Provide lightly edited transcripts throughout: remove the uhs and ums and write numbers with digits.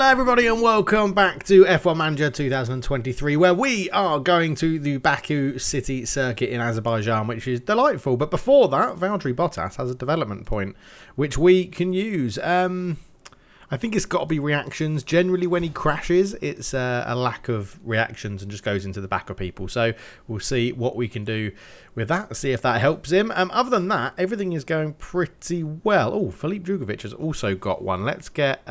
Hello everybody and welcome back to F1 Manager 2023, where we are going to the Baku city circuit in Azerbaijan, which is delightful. But before that, Valtteri Bottas has a development point which we can use. I think it's got to be reactions. Generally when he crashes, it's a lack of reactions and just goes into the back of people. So we'll see what we can do with that, see if that helps him. Other than that, everything is going pretty well. Oh, Filipe Drugovich has also got one. Let's get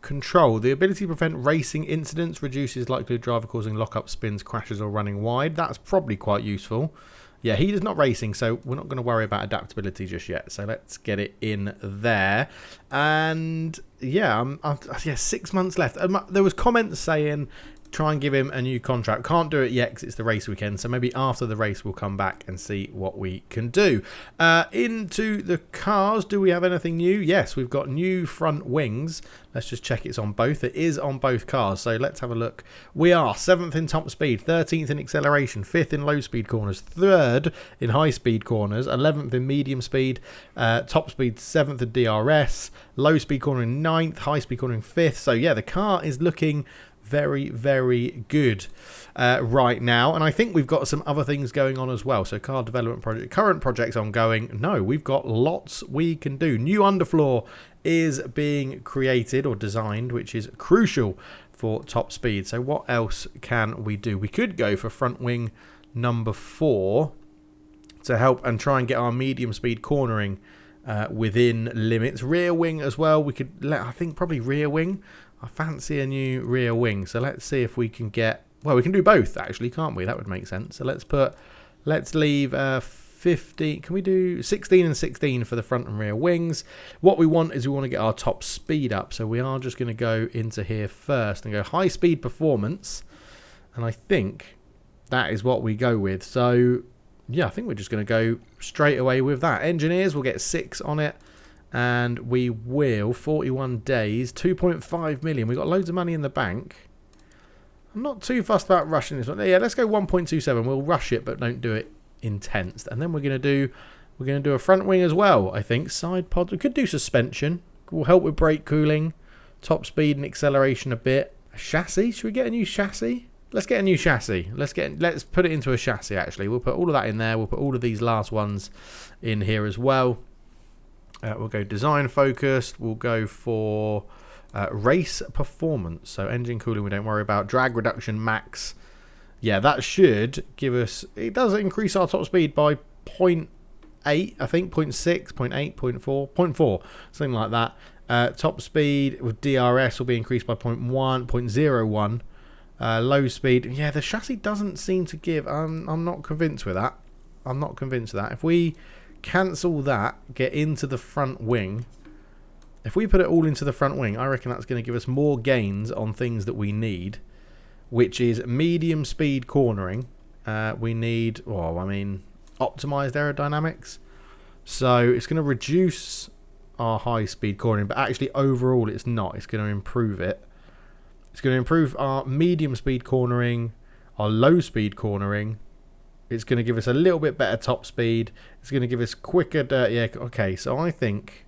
control. The ability to prevent racing incidents reduces likelihood of driver causing lock-up spins, crashes or running wide. That's probably quite useful. Yeah, he is not racing, so we're not going to worry about adaptability just yet. So let's get it in there. And yeah, 6 months left. There was comments saying try and give him a new contract. Can't do it yet because it's the race weekend. So maybe after the race we'll come back and see what we can do. Into the cars, do we have anything new? Yes, we've got new front wings. Let's just check it's on both. It is on both cars. So let's have a look. We are 7th in top speed, 13th in acceleration, 5th in low speed corners, 3rd in high speed corners, 11th in medium speed, top speed 7th in DRS, low speed cornering 9th, high speed cornering 5th. So yeah, the car is looking very, very good right now. And I think we've got some other things going on as well. So car development project, current projects ongoing. No, we've got lots we can do. New underfloor is being created or designed, which is crucial for top speed. So what else can we do? We could go for front wing number 4 to help and try and get our medium speed cornering within limits. Rear wing as well. We could I think probably rear wing. I fancy a new rear wing. So let's see if we can get, well, we can do both actually, can't we? That would make sense. So let's leave 15. Can we do 16 and 16 for the front and rear wings? What we want is we want to get our top speed up. So we are just going to go into here first and go high speed performance. And I think that is what we go with. So yeah, I think we're just going to go straight away with that. Engineers will get 6 on it. And we will 41 days, 2.5 million. We've got loads of money in the bank. I'm not too fussed about rushing this one. Yeah, let's go 1.27. We'll rush it, but don't do it intense. And then we're going to do a front wing as well. I think side pod. We could do suspension. Will help with brake cooling, top speed and acceleration a bit. A chassis. Should we get a new chassis? Let's get a new chassis. Let's put it into a chassis. Actually, we'll put all of that in there. We'll put all of these last ones in here as well. We'll go design focused. We'll go for race performance. So engine cooling we don't worry about. Drag reduction max. Yeah, that should give us, it does increase our top speed by 0.8, I think, 0.6, 0.8, 0.4, 0.4, something like that. Top speed with DRS will be increased by 0.1, 0.01. Low speed, yeah, the chassis doesn't seem to give, I'm not convinced with that. I'm not convinced of that. If we cancel that, get into the front wing. If we put it all into the front wing, I reckon that's going to give us more gains on things that we need, which is medium speed cornering. We need, optimized aerodynamics. So it's going to reduce our high speed cornering, but actually overall it's not. It's going to improve it. It's going to improve our medium speed cornering, our low speed cornering. It's going to give us a little bit better top speed. It's going to give us quicker dirt. Yeah, okay, so I think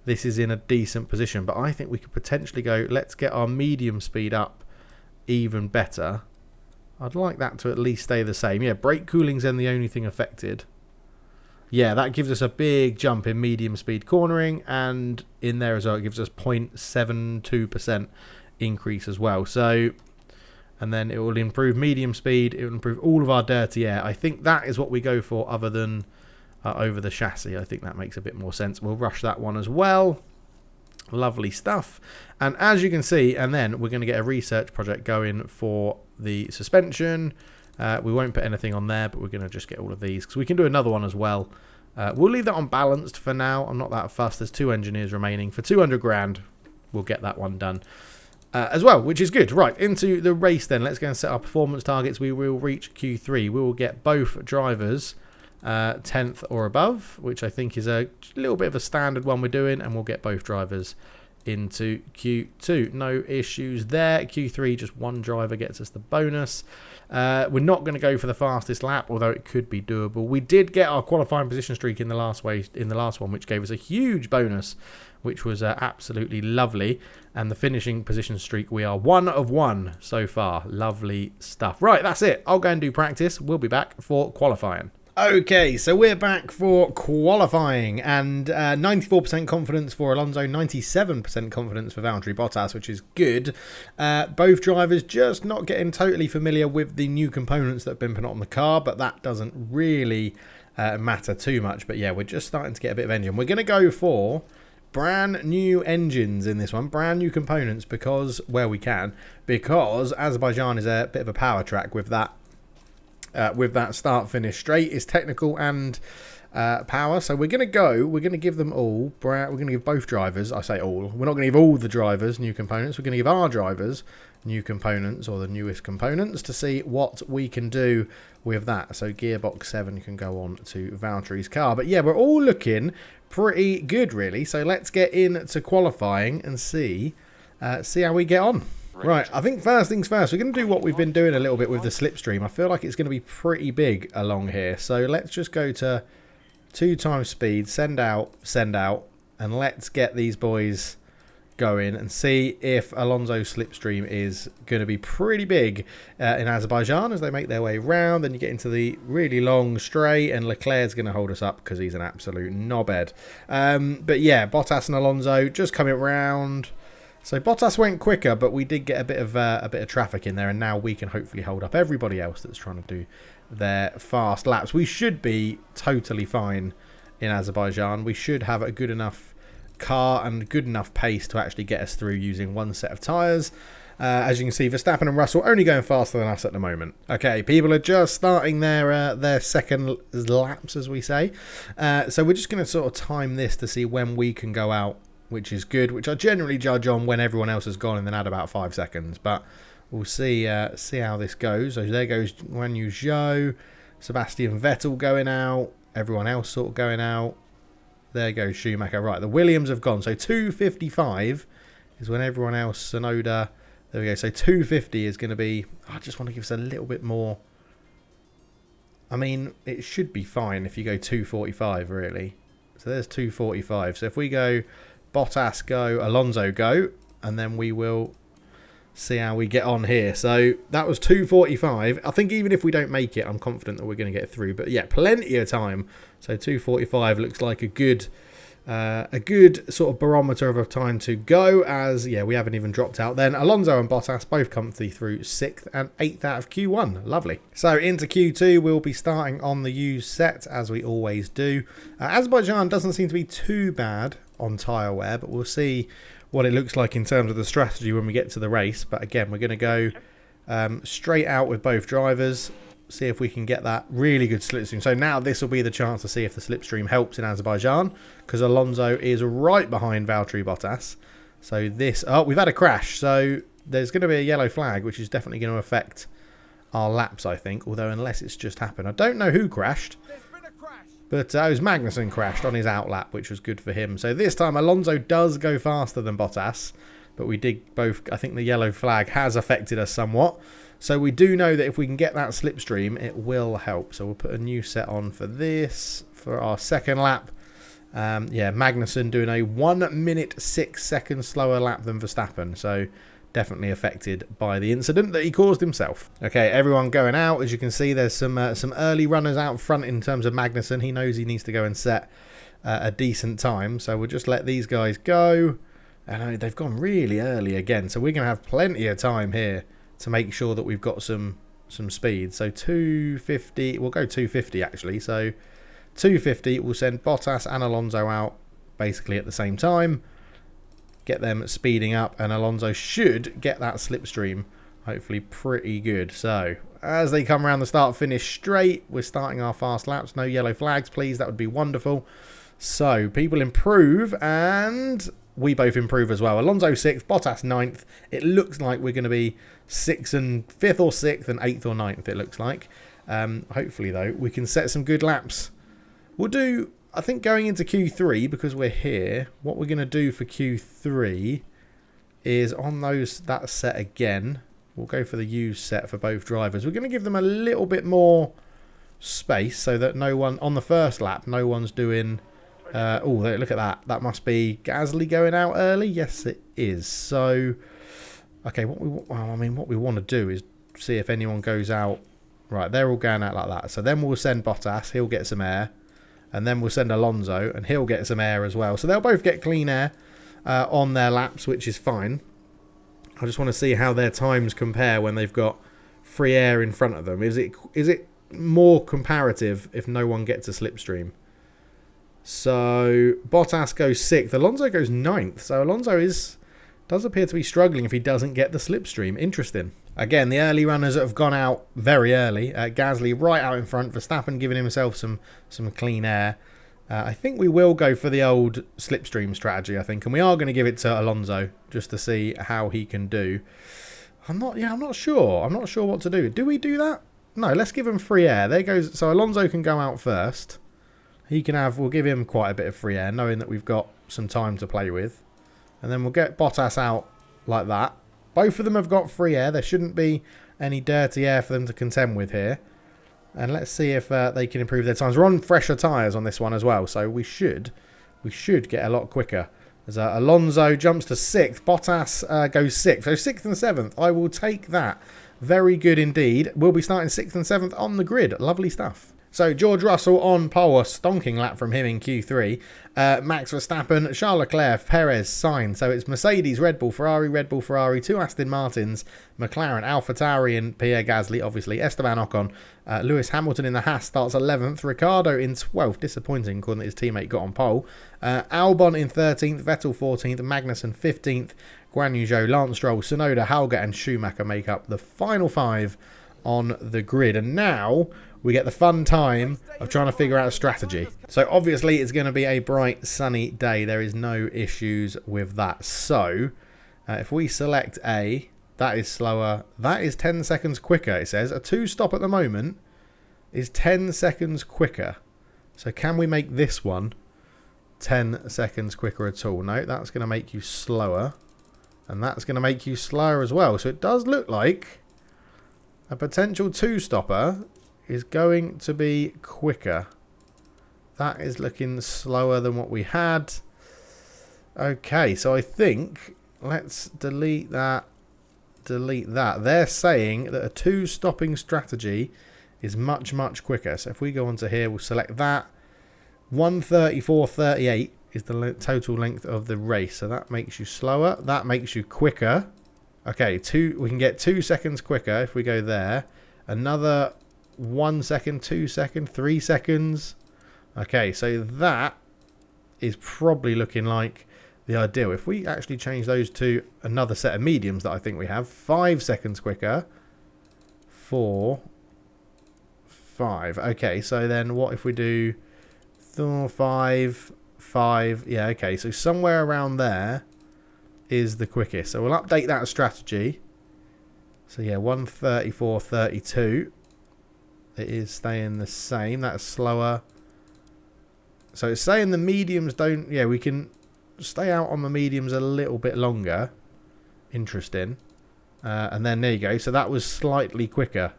this is in a decent position. But I think we could potentially go, let's get our medium speed up even better. I'd like that to at least stay the same. Yeah, brake cooling's then the only thing affected. Yeah, that gives us a big jump in medium speed cornering. And in there as well, it gives us 0.72% increase as well. So... and then it will improve medium speed. It will improve all of our dirty air. I think that is what we go for other than over the chassis. I think that makes a bit more sense. We'll rush that one as well. Lovely stuff. And as you can see, and then we're going to get a research project going for the suspension. We won't put anything on there, but we're going to just get all of these because we can do another one as well. We'll leave that on balanced for now. I'm not that fussed. There's 2 engineers remaining. For 200 grand, we'll get that one done. As well, which is good. Right, into the race then. Let's go and set our performance targets. We will reach Q3. We will get both drivers 10th or above, which I think is a little bit of a standard one we're doing, and we'll get both drivers into Q2. No issues there. Q3, just one driver gets us the bonus. We're not going to go for the fastest lap, although it could be doable. We did get our qualifying position streak in the last one, which gave us a huge bonus, which was absolutely lovely. And the finishing position streak, we are 1 of 1 so far. Lovely stuff. Right, that's it. I'll go and do practice. We'll be back for qualifying. Okay, so we're back for qualifying, and 94% confidence for Alonso, 97% confidence for Valtteri Bottas, which is good. Both drivers just not getting totally familiar with the new components that have been put on the car, but that doesn't really matter too much. But yeah, we're just starting to get a bit of engine. We're going to go for brand new engines in this one, brand new components, because where we can, because Azerbaijan is a bit of a power track with that start-finish straight. Is technical and power. So we're going to give them all, we're going to give both drivers, I say all, we're not going to give all the drivers new components, we're going to give our drivers new components, or the newest components, to see what we can do with that. So gearbox 7 can go on to Valtteri's car. But yeah, we're all looking pretty good, really. So let's get into qualifying and see how we get on. Right, I think first things first, we're going to do what we've been doing a little bit with the slipstream. I feel like it's going to be pretty big along here. So let's just go to 2 times speed, send out, and let's get these boys going and see if Alonso's slipstream is going to be pretty big in Azerbaijan as they make their way round. Then you get into the really long straight, and Leclerc's going to hold us up because he's an absolute knobhead. But yeah, Bottas and Alonso just coming round. So Bottas went quicker, but we did get a bit of traffic in there, and now we can hopefully hold up everybody else that's trying to do their fast laps. We should be totally fine in Azerbaijan. We should have a good enough car and good enough pace to actually get us through using one set of tyres. As you can see, Verstappen and Russell only going faster than us at the moment. Okay, people are just starting their second laps, as we say. So we're just going to sort of time this to see when we can go out, which is good, which I generally judge on when everyone else has gone and then add about 5 seconds. But we'll see how this goes. So there goes Guan Yu Zhou, Sebastian Vettel going out, everyone else sort of going out. There goes Schumacher. Right, the Williams have gone. So 2:55 is when everyone else, Sonoda, there we go. So 2:50 is going to be, I just want to give us a little bit more. I mean, it should be fine if you go 2:45, really. So there's 2:45. So if we go Bottas go, Alonso go, and then we will see how we get on here. So that was 2:45. I think even if we don't make it, I'm confident that we're going to get through. But yeah, plenty of time. So 2:45 looks like a good sort of barometer of a time to go, as yeah, we haven't even dropped out. Then Alonso and Bottas both comfy through 6th and 8th out of Q1. Lovely. So into Q2, we'll be starting on the used set as we always do. Azerbaijan doesn't seem to be too bad on tyre wear, but we'll see what it looks like in terms of the strategy when we get to the race. But again, we're going to go straight out with both drivers, see if we can get that really good slipstream. So now this will be the chance to see if the slipstream helps in Azerbaijan, because Alonso is right behind Valtteri Bottas. So this, oh, we've had a crash, so there's going to be a yellow flag, which is definitely going to affect our laps, I think, although unless it's just happened. I don't know who crashed, but it was Magnussen crashed on his outlap, which was good for him. So this time Alonso does go faster than Bottas, but we did both. I think the yellow flag has affected us somewhat. So we do know that if we can get that slipstream, it will help. So we'll put a new set on for this, for our second lap. Yeah, Magnussen doing a 1 minute 6 seconds slower lap than Verstappen. So definitely affected by the incident that he caused himself. Okay, everyone going out. As you can see, there's some early runners out front in terms of Magnussen. He knows he needs to go and set a decent time. So we'll just let these guys go. And they've gone really early again. So we're going to have plenty of time here to make sure that we've got some speed. So 250, we'll go 250 actually. So 250, we'll send Bottas and Alonso out basically at the same time. Get them speeding up, and Alonso should get that slipstream hopefully pretty good. So as they come around the start finish straight, we're starting our fast laps. No yellow flags, please. That would be wonderful. So people improve, and we both improve as well. Alonso 6th, Bottas 9th. It looks like we're going to be 6th and 5th or 6th and 8th or 9th, it looks like. Hopefully, though, we can set some good laps. We'll do I think going into Q3, because we're here, what we're going to do for Q3 is on that set again, we'll go for the used set for both drivers. We're going to give them a little bit more space so that no one, on the first lap, no one's doing... oh, look at that. That must be Gasly going out early. Yes, it is. So, okay, what we want to do is see if anyone goes out. Right, they're all going out like that. So then we'll send Bottas. He'll get some air. And then we'll send Alonso, and he'll get some air as well. So they'll both get clean air on their laps, which is fine. I just want to see how their times compare when they've got free air in front of them. Is it more comparative if no one gets a slipstream? So Bottas goes 6th. Alonso goes 9th. So Alonso does appear to be struggling if he doesn't get the slipstream. Interesting. Again, the early runners have gone out very early. Gasly right out in front. Verstappen giving himself some clean air. I think we will go for the old slipstream strategy, I think. And we are going to give it to Alonso just to see how he can do. I'm not sure. I'm not sure what to do. Do we do that? No, let's give him free air. There goes. So Alonso can go out first. We'll give him quite a bit of free air, knowing that we've got some time to play with. And then we'll get Bottas out like that. Both of them have got free air. There shouldn't be any dirty air for them to contend with here. And let's see if they can improve their times. We're on fresher tyres on this one as well, so we should get a lot quicker. As Alonso jumps to 6th, Bottas goes 6th. So 6th and 7th, I will take that. Very good indeed. We'll be starting 6th and 7th on the grid. Lovely stuff. So George Russell on pole, a stonking lap from him in Q3. Max Verstappen, Charles Leclerc, Perez, Sainz. So it's Mercedes, Red Bull, Ferrari, 2 Aston Martins, McLaren, AlphaTauri and Pierre Gasly, obviously. Esteban Ocon, Lewis Hamilton in the Haas starts 11th. Ricardo in 12th, disappointing according to his teammate got on pole. Albon in 13th, Vettel 14th, Magnussen 15th, Guan Yu Zhou, Lance Stroll, Tsunoda, Hülkenberg and Schumacher make up the final 5 on the grid. And now we get the fun time of trying to figure out a strategy. So obviously it's going to be a bright sunny day. There is no issues with that. So if we select A, that is slower. That is 10 seconds quicker, it says. A 2-stop at the moment is 10 seconds quicker. So can we make this one 10 seconds quicker at all? No, that's going to make you slower. And that's going to make you slower as well. So it does look like a potential 2-stopper is going to be quicker. That is looking slower than what we had. Okay, so I think let's delete that. Delete that. They're saying that a 2-stopping strategy is much, much quicker. So if we go onto here, we'll select that. 1:34.38 is the total length of the race. So that makes you slower. That makes you quicker. Okay, we can get 2 seconds quicker if we go there. Another 1 second, 2 seconds, 3 seconds. Okay, so that is probably looking like the ideal. If we actually change those to another set of mediums that I think we have, 5 seconds quicker. 4, 5. Okay, so then what if we do 5, 5? Yeah, okay, so somewhere around there is the quickest. So we'll update that strategy. So yeah, 1:34.32. It is staying the same. That's slower. So it's saying the mediums don't... Yeah, we can stay out on the mediums a little bit longer. Interesting. And then there you go. So that was slightly quicker.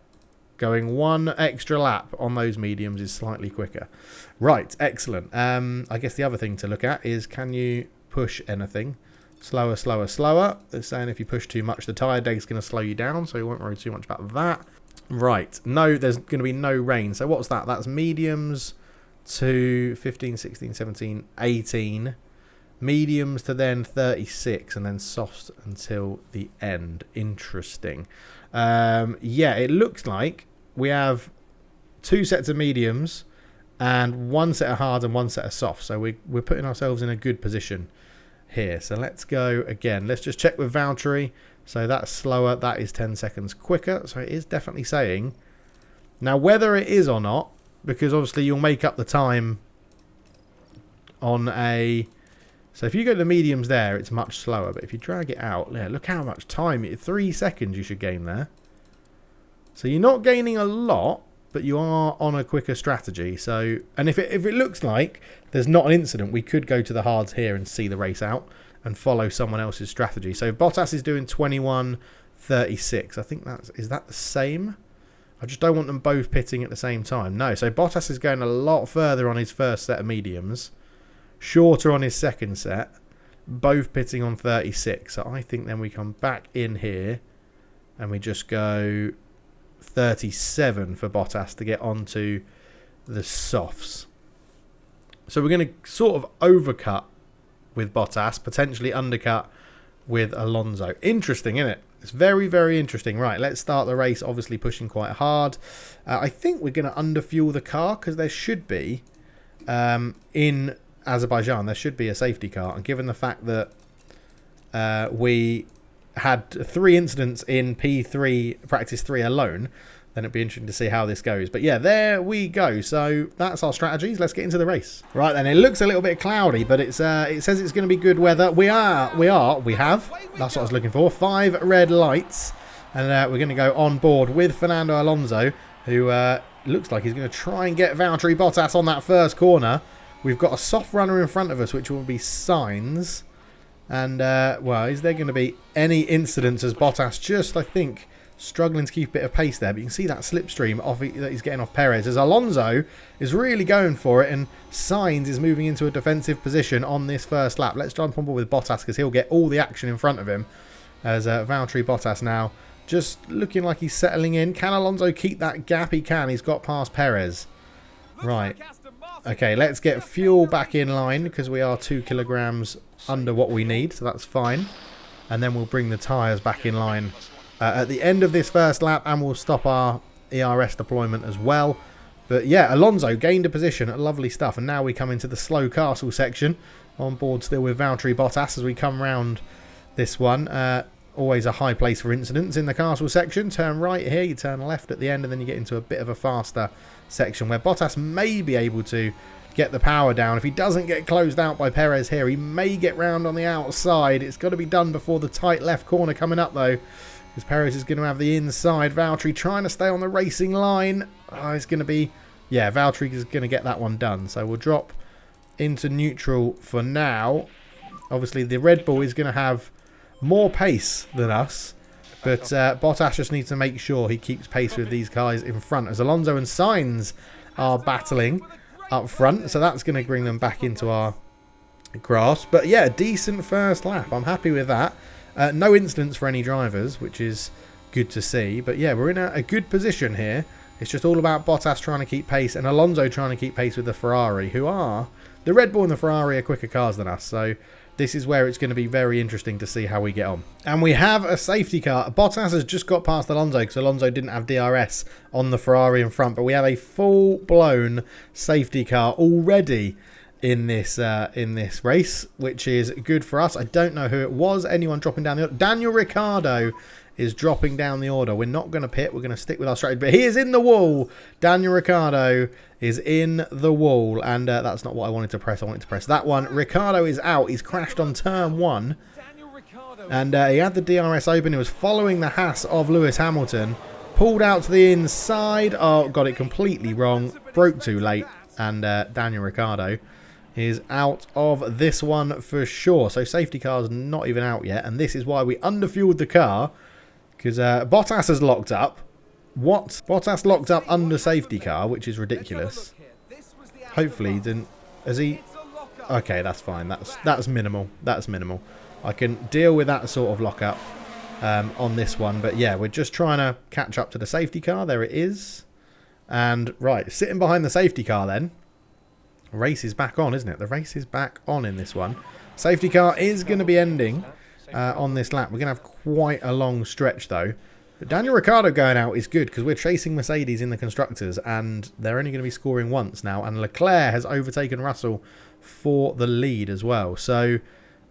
Going 1 extra lap on those mediums is slightly quicker. Right, excellent. I guess the other thing to look at is, can you push anything? Slower, slower, slower. It's saying if you push too much, the tyre deg's going to slow you down, so you won't worry too much about that. Right, no, there's going to be no rain. So what's that? That's mediums to 15, 16, 17, 18. Mediums to then 36, and then softs until the end. Interesting. Yeah, it looks like we have 2 sets of mediums and 1 set of hard and 1 set of soft. So we're putting ourselves in a good position here. So let's go again. Let's just check with Valtteri. So that's slower. That is 10 seconds quicker. So it is definitely saying. Now, whether it is or not, because obviously you'll make up the time on a... So if you go to the mediums there, it's much slower. But if you drag it out, yeah, look how much time. 3 seconds you should gain there. So you're not gaining a lot. but you are on a quicker strategy. So, and if it looks like there's not an incident, we could go to the hards here and see the race out and follow someone else's strategy. So Bottas is doing 21.36. I think is that the same? I just don't want them both pitting at the same time. No, so Bottas is going a lot further on his first set of mediums, shorter on his second set, both pitting on 36. So I think then we come back in here and we just go 37 for Bottas to get onto the softs. So we're going to sort of overcut with Bottas, potentially undercut with Alonso. Interesting, isn't it? It's very, very interesting. Right, let's start the race, obviously pushing quite hard. I think we're going to underfuel the car because there should be, in Azerbaijan, there should be a safety car. And given the fact that we had 3 incidents in P3, practice 3 alone, then it'd be interesting to see how this goes. But yeah, there we go. So that's our strategies. Let's get into the race. Right then, it looks a little bit cloudy, but it says it's going to be good weather. We have, that's what I was looking for, 5 red lights. And we're going to go on board with Fernando Alonso, who looks like he's going to try and get Valtteri Bottas on that first corner. We've got a soft runner in front of us, which will be Sainz. And, well, is there going to be any incidents as Bottas just, I think, struggling to keep a bit of pace there, but you can see that slipstream that he's getting off Perez as Alonso is really going for it, and Sainz is moving into a defensive position on this first lap. Let's jump on board with Bottas because he'll get all the action in front of him as Valtteri Bottas now just looking like he's settling in. Can Alonso keep that gap? He can. He's got past Perez. Right. Okay, let's get fuel back in line because we are 2 kilograms under what we need, so that's fine. And then we'll bring the tyres back in line at the end of this first lap, and we'll stop our ERS deployment as well. But yeah, Alonso gained a position. Lovely stuff. And now we come into the slow castle section. On board still with Valtteri Bottas as we come round this one. Always a high place for incidents in the castle section. Turn right here, you turn left at the end, and then you get into a bit of a faster section where Bottas may be able to get the power down. If he doesn't get closed out by Perez here, he may get round on the outside. It's got to be done before the tight left corner coming up though, because Perez is going to have the inside. Valtteri trying to stay on the racing line. Oh, it's going to be... yeah, Valtteri is going to get that one done. So we'll drop into neutral for now. Obviously, the Red Bull is going to have more pace than us. But Bottas just needs to make sure he keeps pace with these guys in front, as Alonso and Sainz are battling up front. So that's going to bring them back into our grasp. But yeah, decent first lap. I'm happy with that. No incidents for any drivers, which is good to see. But yeah, we're in a good position here. It's just all about Bottas trying to keep pace and Alonso trying to keep pace with the Ferrari, who are... the Red Bull and the Ferrari are quicker cars than us. So this is where it's going to be very interesting to see how we get on. And we have a safety car. Bottas has just got past Alonso because Alonso didn't have DRS on the Ferrari in front. But we have a full-blown safety car already in this race, which is good for us. I don't know who it was. Anyone dropping down the order? Daniel Ricciardo is dropping down the order. We're not going to pit. We're going to stick with our strategy. But he is in the wall. Daniel Ricciardo is in the wall. And that's not what I wanted to press. I wanted to press that one. Ricciardo is out. He's crashed on turn 1. And he had the DRS open. He was following the Haas of Lewis Hamilton. Pulled out to the inside. Oh, got it completely wrong. Broke too late. And Daniel Ricciardo is out of this one for sure. So safety car's not even out yet. And this is why we underfueled the car. Because Bottas has locked up. What? Bottas locked up under safety car, which is ridiculous. Hopefully he didn't... has he... okay, that's fine. That's minimal. That's minimal. I can deal with that sort of lockup on this one. But yeah, we're just trying to catch up to the safety car. There it is. And right, sitting behind the safety car then. Race is back on, isn't it? The race is back on in this one. Safety car is going to be ending on this lap. We're going to have quite a long stretch though. But Daniel Ricciardo going out is good because we're chasing Mercedes in the Constructors and they're only going to be scoring once now. And Leclerc has overtaken Russell for the lead as well. So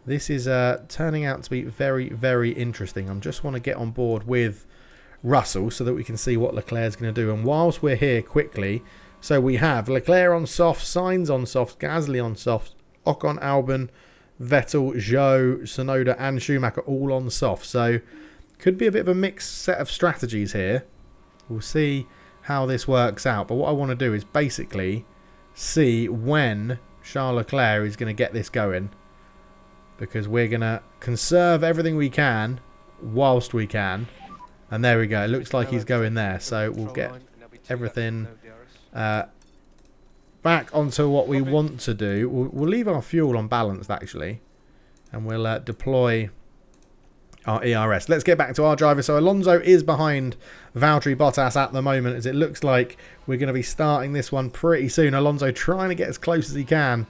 this is turning out to be very, very interesting. I just want to get on board with Russell so that we can see what Leclerc's going to do. And whilst we're here quickly... so we have Leclerc on soft, Sainz on soft, Gasly on soft, Ocon, Albon, Vettel, Zhou, Tsunoda and Schumacher all on soft. So could be a bit of a mixed set of strategies here. We'll see how this works out. But what I want to do is basically see when Charles Leclerc is going to get this going, because we're going to conserve everything we can whilst we can. And there we go. It looks like he's going there. So we'll get everything back onto what we want to do. We'll leave our fuel on balanced, actually. And we'll deploy our ERS. Let's get back to our driver. So Alonso is behind Valtteri Bottas at the moment, as it looks like we're going to be starting this one pretty soon. Alonso trying to get as close as he can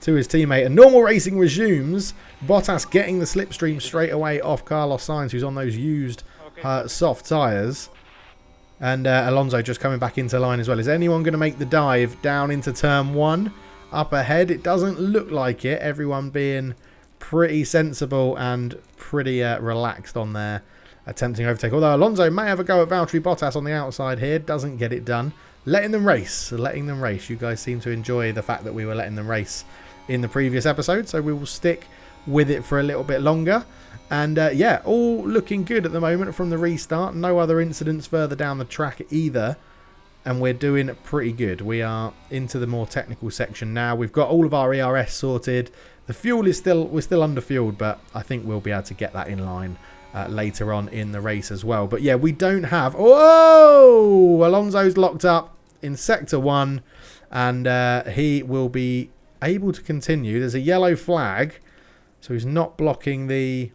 to his teammate. And normal racing resumes. Bottas getting the slipstream straight away off Carlos Sainz, who's on those used soft tyres. And Alonso just coming back into line as well. Is anyone going to make the dive down into turn 1 up ahead? It doesn't look like it. Everyone being pretty sensible and pretty relaxed on their attempting overtake. Although Alonso may have a go at Valtteri Bottas on the outside here. Doesn't get it done. Letting them race. Letting them race. You guys seem to enjoy the fact that we were letting them race in the previous episode. So we will stick with it for a little bit longer. And yeah, all looking good at the moment from the restart. No other incidents further down the track either. And we're doing pretty good. We are into the more technical section now. We've got all of our ERS sorted. The fuel is we're still under fueled, but I think we'll be able to get that in line later on in the race as well. But yeah, we don't have... Oh! Alonso's locked up in Sector 1. And he will be able to continue. There's a yellow flag. So he's not blocking the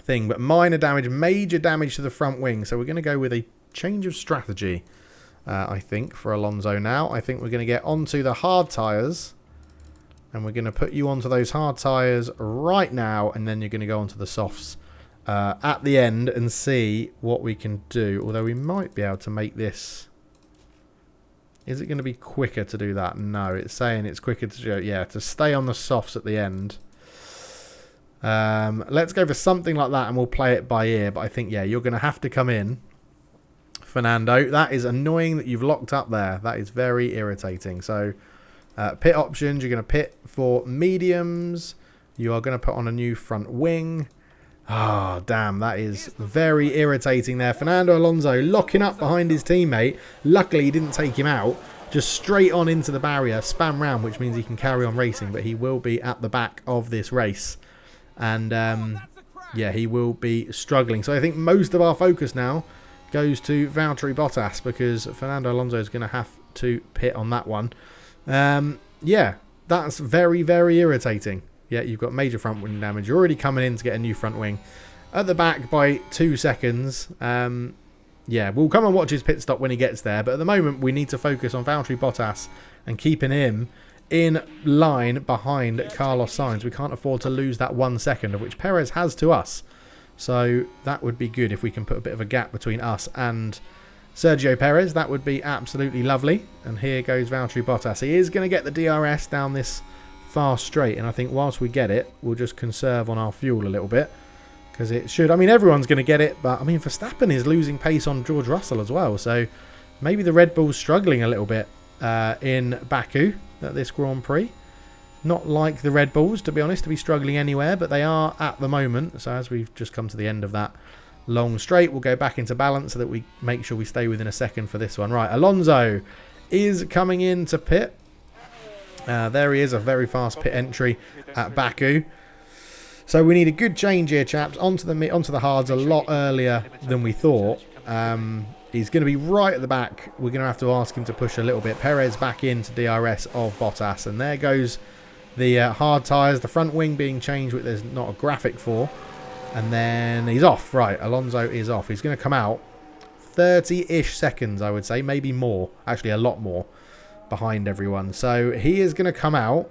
thing, but minor damage, major damage to the front wing. So we're going to go with a change of strategy, I think, for Alonso now. I think we're going to get onto the hard tyres, and we're going to put you onto those hard tyres right now, and then you're going to go onto the softs at the end and see what we can do. Although we might be able to make this... Is it going to be quicker to do that? No, it's saying it's quicker to stay on the softs at the end. Let's go for something like that and we'll play it by ear. But I think, yeah, you're going to have to come in, Fernando. That is annoying that you've locked up there. That is very irritating. So, pit options. You're going to pit for mediums. You are going to put on a new front wing. Ah, oh, damn. That is very irritating there. Fernando Alonso locking up behind his teammate. Luckily, he didn't take him out. Just straight on into the barrier. Spam round, which means he can carry on racing. But he will be at the back of this race. And, yeah, he will be struggling. So I think most of our focus now goes to Valtteri Bottas, because Fernando Alonso is going to have to pit on that one. Yeah, that's very, very irritating. Yeah, you've got major front wing damage. You're already coming in to get a new front wing. At the back by 2 seconds. Yeah, we'll come and watch his pit stop when he gets there. But at the moment, we need to focus on Valtteri Bottas and keeping him in line behind Carlos Sainz. We can't afford to lose that 1 second, of which Perez has to us. So that would be good if we can put a bit of a gap between us and Sergio Perez. That would be absolutely lovely. And here goes Valtteri Bottas. He is going to get the DRS down this far straight. And I think whilst we get it, we'll just conserve on our fuel a little bit. Because it should... I mean, everyone's going to get it. But, I mean, Verstappen is losing pace on George Russell as well. So maybe the Red Bull's struggling a little bit in Baku at this Grand Prix. Not like the Red Bulls, to be honest, to be struggling anywhere, but they are at the moment. So as we've just come to the end of that long straight, we'll go back into balance so that we make sure we stay within a second for this one. Right, Alonso is coming in to pit. There he is, a very fast pit entry at Baku. So we need a good change here, chaps, onto the hards a lot earlier than we thought. He's going to be right at the back. We're going to have to ask him to push a little bit. Perez back into DRS of Bottas. And there goes the hard tyres. The front wing being changed, which there's not a graphic for. And then he's off. Right, Alonso is off. He's going to come out 30-ish seconds, I would say. Maybe more. Actually, a lot more behind everyone. So he is going to come out.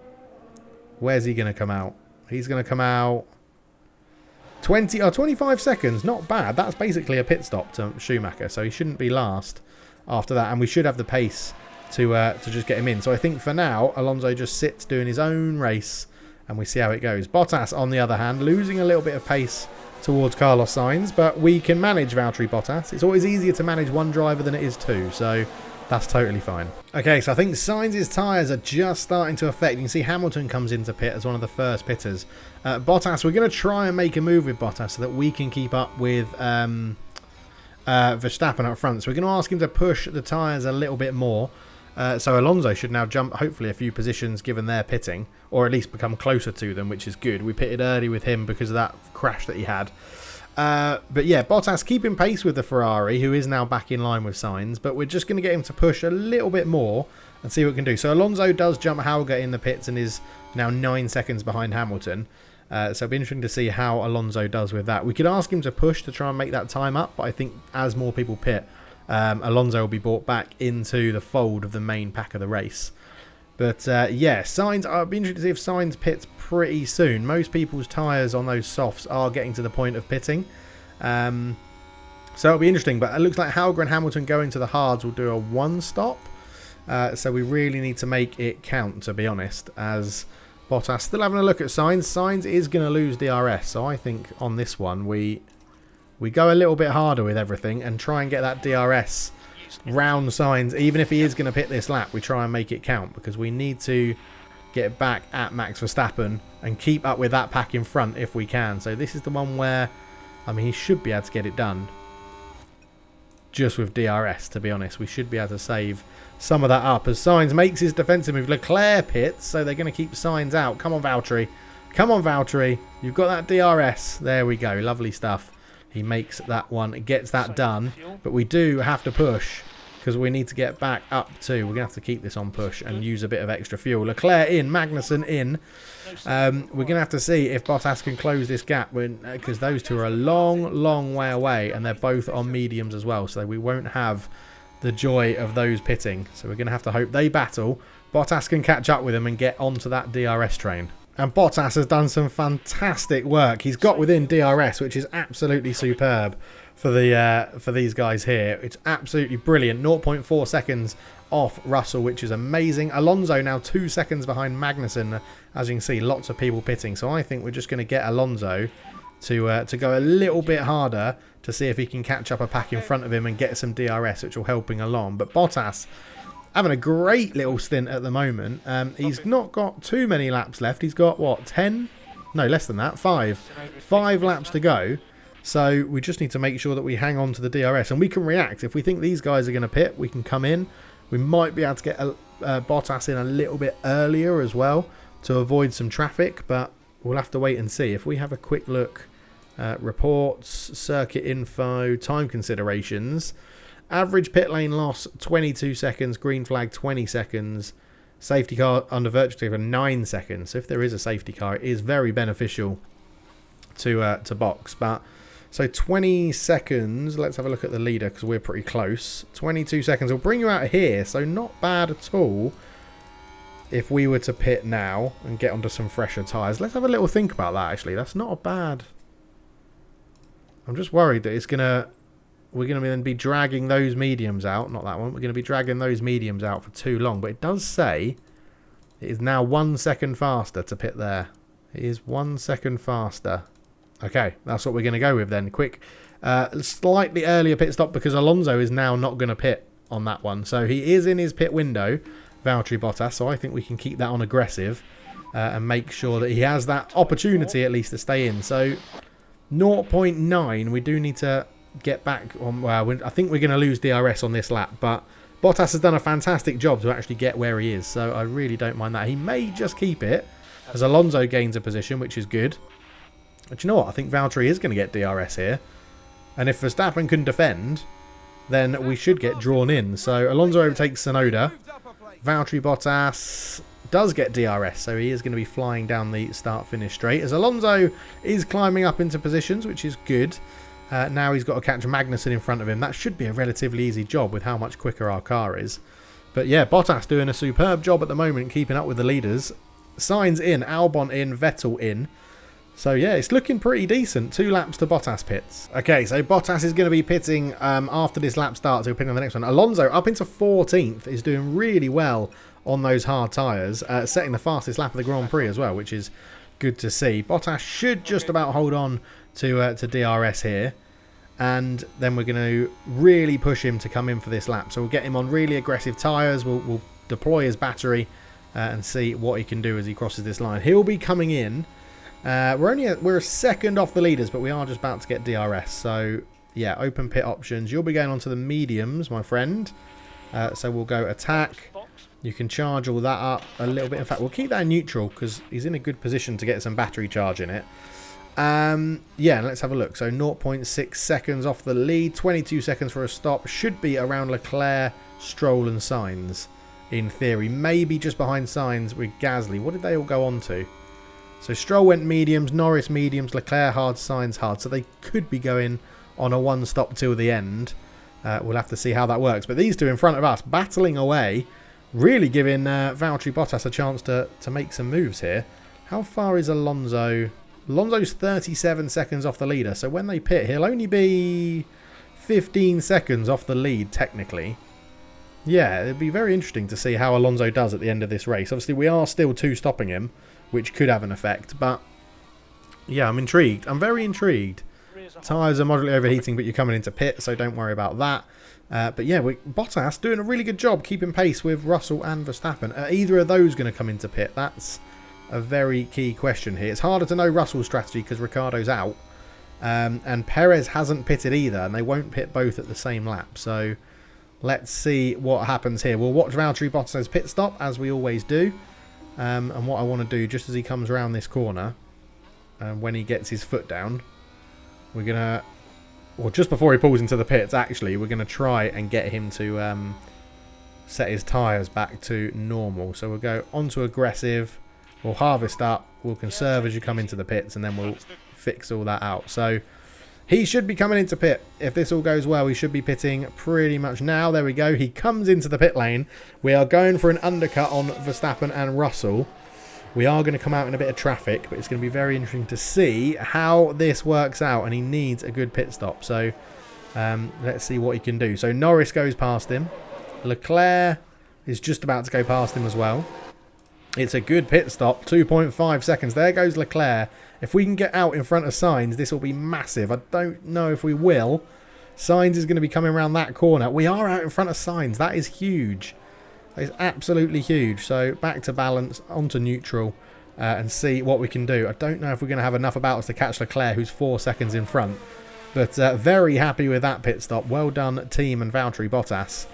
Where's he going to come out? He's going to come out 25 seconds. Not bad. That's basically a pit stop to Schumacher. So he shouldn't be last after that. And we should have the pace to just get him in. So I think for now, Alonso just sits doing his own race. And we see how it goes. Bottas, on the other hand, losing a little bit of pace towards Carlos Sainz. But we can manage Valtteri Bottas. It's always easier to manage one driver than it is two. So that's totally fine. Okay, so I think Sainz's tyres are just starting to affect. You can see Hamilton comes into pit as one of the first pitters. Bottas, we're going to try and make a move with Bottas so that we can keep up with Verstappen up front. So we're going to ask him to push the tyres a little bit more. So Alonso should now jump hopefully a few positions given their pitting, or at least become closer to them, which is good. We pitted early with him because of that crash that he had. But yeah, Bottas keeping pace with the Ferrari, who is now back in line with Sainz, but we're just going to get him to push a little bit more and see what we can do. So Alonso does jump Helga in the pits and is now 9 seconds behind Hamilton. So it'll be interesting to see how Alonso does with that. We could ask him to push to try and make that time up, but I think as more people pit, Alonso will be brought back into the fold of the main pack of the race. But yeah, Sainz, I'll be interested to see if Sainz pits pretty soon. Most people's tyres on those softs are getting to the point of pitting. So it'll be interesting, but it looks like Helga and Hamilton going to the hards will do a 1 stop. So we really need to make it count, to be honest, as Bottas still having a look at Sainz. Sainz is going to lose DRS, so I think on this one we go a little bit harder with everything and try and get that DRS round Sainz. Even if he is going to pit this lap, we try and make it count, because we need to get back at Max Verstappen and keep up with that pack in front if we can. So this is the one where, I mean, he should be able to get it done just with DRS, to be honest. We should be able to save some of that up as Sainz makes his defensive move. Leclerc pits, so they're going to keep Sainz out. Come on, Valtteri. Come on, Valtteri. You've got that DRS. There we go. Lovely stuff. He makes that one, gets that done. But we do have to push, because we need to get back up to. We're going to have to keep this on push and use a bit of extra fuel. Leclerc in, Magnussen in. We're going to have to see if Bottas can close this gap, because those two are a long, long way away, and they're both on mediums as well. So we won't have the joy of those pitting. So we're going to have to hope they battle. Bottas can catch up with them and get onto that DRS train. And Bottas has done some fantastic work. He's got within DRS, which is absolutely superb for these guys here. It's absolutely brilliant. 0.4 seconds off Russell, which is amazing. Alonso now 2 seconds behind Magnussen. As you can see, lots of people pitting. So I think we're just going to get Alonso to go a little bit harder to see if he can catch up a pack in front of him and get some DRS, which will help him along. But Bottas having a great little stint at the moment. He's not got too many laps left. He's got, what, 10? No, less than that. 5. 5 laps to go. So we just need to make sure that we hang on to the DRS. And we can react. If we think these guys are going to pit, we can come in. We might be able to get Bottas in a little bit earlier as well to avoid some traffic. But we'll have to wait and see. If we have a quick look at reports, circuit info, time considerations. Average pit lane loss, 22 seconds. Green flag, 20 seconds. Safety car under virtual safety for 9 seconds. So if there is a safety car, it is very beneficial to box. But so 20 seconds. Let's have a look at the leader, because we're pretty close. 22 seconds will bring you out here. So not bad at all if we were to pit now and get onto some fresher tyres. Let's have a little think about that, actually. That's not a bad... I'm just worried that we're going to then be dragging those mediums out. Not that one. We're going to be dragging those mediums out for too long. But it does say it is now 1 second faster to pit there. It is 1 second faster. Okay, that's what we're going to go with then. Quick, slightly earlier pit stop, because Alonso is now not going to pit on that one. So he is in his pit window, Valtteri Bottas. So I think we can keep that on aggressive and make sure that he has that opportunity at least to stay in. So 0.9, we do need to get back on. Well, I think we're going to lose DRS on this lap, but Bottas has done a fantastic job to actually get where he is, so I really don't mind that. He may just keep it as Alonso gains a position, which is good. But you know what? I think Valtteri is going to get DRS here, and if Verstappen can defend, then we should get drawn in. So Alonso overtakes Tsunoda. Valtteri Bottas does get DRS, so he is going to be flying down the start-finish straight, as Alonso is climbing up into positions, which is good. Now he's got to catch Magnussen in front of him. That should be a relatively easy job with how much quicker our car is. But yeah, Bottas doing a superb job at the moment, keeping up with the leaders. Sainz in, Albon in, Vettel in. So yeah, it's looking pretty decent. 2 laps to Bottas pits. Okay, so Bottas is going to be pitting after this lap starts. He'll pit on the next one. Alonso up into 14th is doing really well on those hard tyres, setting the fastest lap of the Grand Prix as well, which is good to see. Bottas should just about hold on to DRS here, and then we're going to really push him to come in for this lap. So we'll get him on really aggressive tyres. We'll deploy his battery and see what he can do as he crosses this line. He'll be coming in. We're a second off the leaders, but we are just about to get DRS. So Yeah, open pit options. You'll be going on to the mediums, my friend. So we'll go attack. You can charge all that up a little bit. In fact, we'll keep that in neutral because he's in a good position to get some battery charge in it. Yeah, let's have a look. So 0.6 seconds off the lead. 22 seconds for a stop. Should be around Leclerc, Stroll and Sainz, in theory. Maybe just behind Sainz with Gasly. What did they all go on to? So Stroll went mediums, Norris mediums, Leclerc hard, Sainz hard. So they could be going on a one stop till the end. We'll have to see how that works. But these two in front of us, battling away, really giving Valtteri Bottas a chance to make some moves here. How far is Alonso? Alonso's 37 seconds off the leader. So when they pit, he'll only be 15 seconds off the lead, technically. Yeah, it'd be very interesting to see how Alonso does at the end of this race. Obviously, we are still stopping him, which could have an effect. But, yeah, I'm intrigued. I'm very intrigued. Tyres are moderately overheating, but you're coming into pit, so don't worry about that. But, yeah, Bottas doing a really good job keeping pace with Russell and Verstappen. Are either of those going to come into pit? That's a very key question here. It's harder to know Russell's strategy because Ricciardo's out. And Perez hasn't pitted either, and they won't pit both at the same lap. So let's see what happens here. We'll watch Valtteri Bottas' pit stop, as we always do. And what I want to do, just as he comes around this corner, when he gets his foot down, we're going to, or just before he pulls into the pits, actually, we're going to try and get him to set his tyres back to normal. So we'll go onto aggressive, we'll harvest up, we'll conserve as you come into the pits, and then we'll fix all that out. So he should be coming into pit. If this all goes well, he should be pitting pretty much now. There we go. He comes into the pit lane. We are going for an undercut on Verstappen and Russell. We are going to come out in a bit of traffic, but it's going to be very interesting to see how this works out, and he needs a good pit stop. So let's see what he can do. So Norris goes past him. Leclerc is just about to go past him as well. It's a good pit stop, 2.5 seconds. There goes Leclerc. If we can get out in front of Sainz, this will be massive. I don't know if we will. Sainz is going to be coming around that corner. We are out in front of Sainz. That is huge. That is absolutely huge. So back to balance, onto neutral, and see what we can do. I don't know if we're going to have enough about us to catch Leclerc, who's 4 seconds in front. But very happy with that pit stop. Well done, team, and Valtteri Bottas.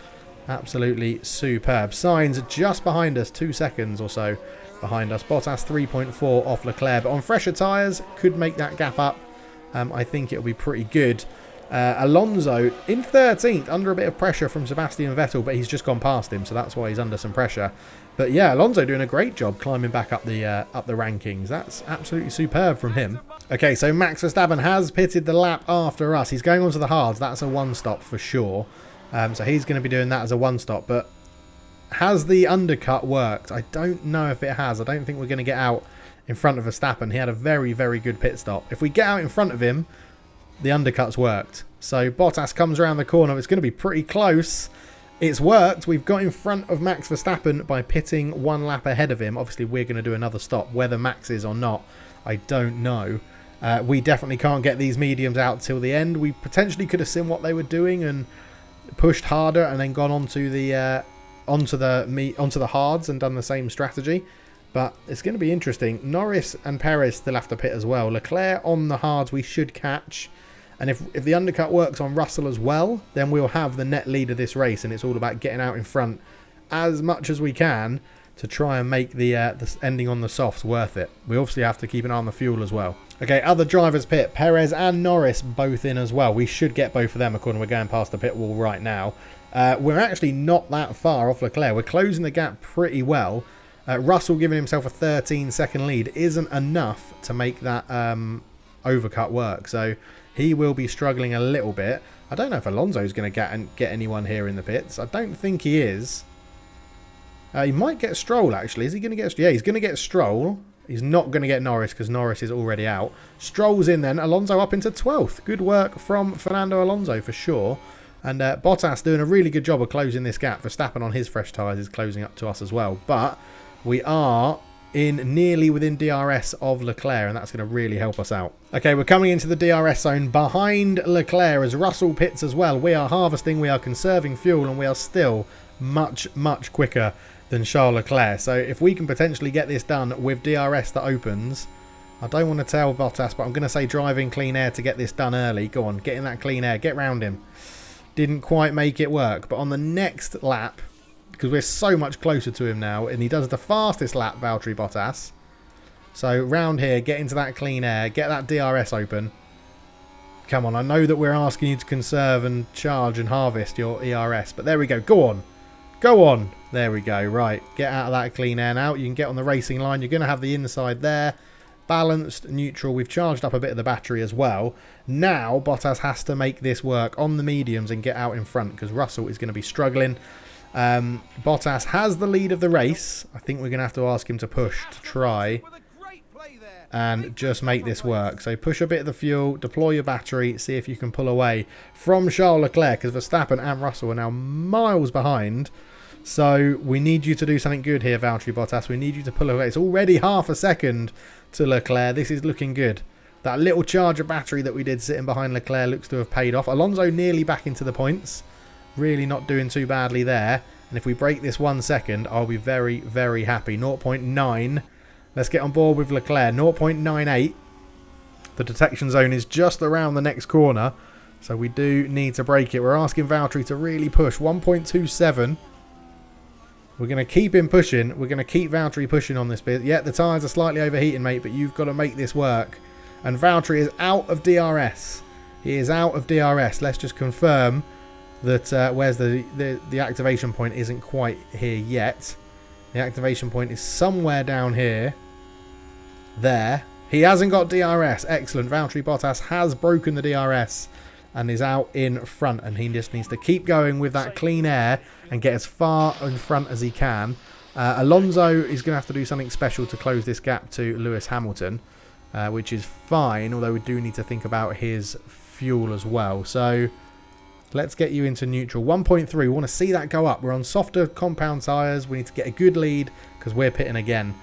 Absolutely superb. Sainz just behind us, 2 seconds or so behind us. Bottas 3.4 off Leclerc, but on fresher tyres, could make that gap up. I think it'll be pretty good. Alonso in 13th, under a bit of pressure from Sebastian Vettel, but he's just gone past him, so that's why he's under some pressure. But yeah, Alonso doing a great job climbing back up the rankings. That's absolutely superb from him. Okay, so Max Verstappen has pitted the lap after us. He's going on to the hards. That's a one stop for sure. So he's going to be doing that as a one stop, but has the undercut worked? I don't know if it has. I don't think we're going to get out in front of Verstappen. He had a very, very good pit stop. If we get out in front of him, the undercut's worked. So Bottas comes around the corner. It's going to be pretty close. It's worked. We've got in front of Max Verstappen by pitting 1 lap ahead of him. Obviously, we're going to do another stop. Whether Max is or not, I don't know. We definitely can't get these mediums out till the end. We potentially could have seen what they were doing and pushed harder and then gone onto the hards and done the same strategy. But it's going to be interesting. Norris and Perez still have to pit as well. Leclerc on the hards we should catch. And if the undercut works on Russell as well, then we'll have the net lead of this race. And it's all about getting out in front as much as we can to try and make the ending on the softs worth it. We obviously have to keep an eye on the fuel as well. Okay, other drivers pit. Perez and Norris both in as well. We should get both of them according to we're going past the pit wall right now. We're actually not that far off Leclerc. We're closing the gap pretty well. Russell giving himself a 13-second lead isn't enough to make that overcut work. So he will be struggling a little bit. I don't know if Alonso's going to get anyone here in the pits. I don't think he is. He might get Stroll, actually. Is he going to get... Yeah, he's going to get Stroll. He's not going to get Norris because Norris is already out. Stroll's in then. Alonso up into 12th. Good work from Fernando Alonso for sure. And Bottas doing a really good job of closing this gap. Verstappen on his fresh tyres is closing up to us as well. But we are nearly within DRS of Leclerc, and that's going to really help us out. Okay, we're coming into the DRS zone behind Leclerc as Russell pits as well. We are harvesting, we are conserving fuel, and we are still much, much quicker than Charles Leclerc. So if we can potentially get this done with DRS that opens, I don't want to tell Bottas, but I'm going to say drive in clean air to get this done early. Go on, get in that clean air. Get round him. Didn't quite make it work. But on the next lap, because we're so much closer to him now, and he does the fastest lap, Valtteri Bottas. So round here, get into that clean air. Get that DRS open. Come on, I know that we're asking you to conserve and charge and harvest your ERS. But there we go. Go on. Go on. There we go. Right, get out of that clean air now. You can get on the racing line. You're going to have the inside there. Balanced, neutral. We've charged up a bit of the battery as well. Now Bottas has to make this work on the mediums and get out in front because Russell is going to be struggling. Bottas has the lead of the race. I think we're going to have to ask him to push to try and just make this work. So push a bit of the fuel, deploy your battery, see if you can pull away from Charles Leclerc because Verstappen and Russell are now miles behind. So we need you to do something good here, Valtteri Bottas. We need you to pull away. It's already half a second to Leclerc. This is looking good. That little charger battery that we did sitting behind Leclerc looks to have paid off. Alonso nearly back into the points. Really not doing too badly there. And if we break this 1 second, I'll be very, very happy. 0.9. Let's get on board with Leclerc. 0.98. The detection zone is just around the next corner. So we do need to break it. We're asking Valtteri to really push. 1.27. We're going to keep him pushing. We're going to keep Valtteri pushing on this bit. Yeah, the tyres are slightly overheating, mate, but you've got to make this work. And Valtteri is out of DRS. He is out of DRS. Let's just confirm that where's the activation point isn't quite here yet. The activation point is somewhere down here. There. He hasn't got DRS. Excellent. Valtteri Bottas has broken the DRS and is out in front, and he just needs to keep going with that clean air and get as far in front as he can. Alonso is going to have to do something special to close this gap to Lewis Hamilton, which is fine, although we do need to think about his fuel as well. So let's get you into neutral. 1.3, we want to see that go up. We're on softer compound tyres. We need to get a good lead because we're pitting again.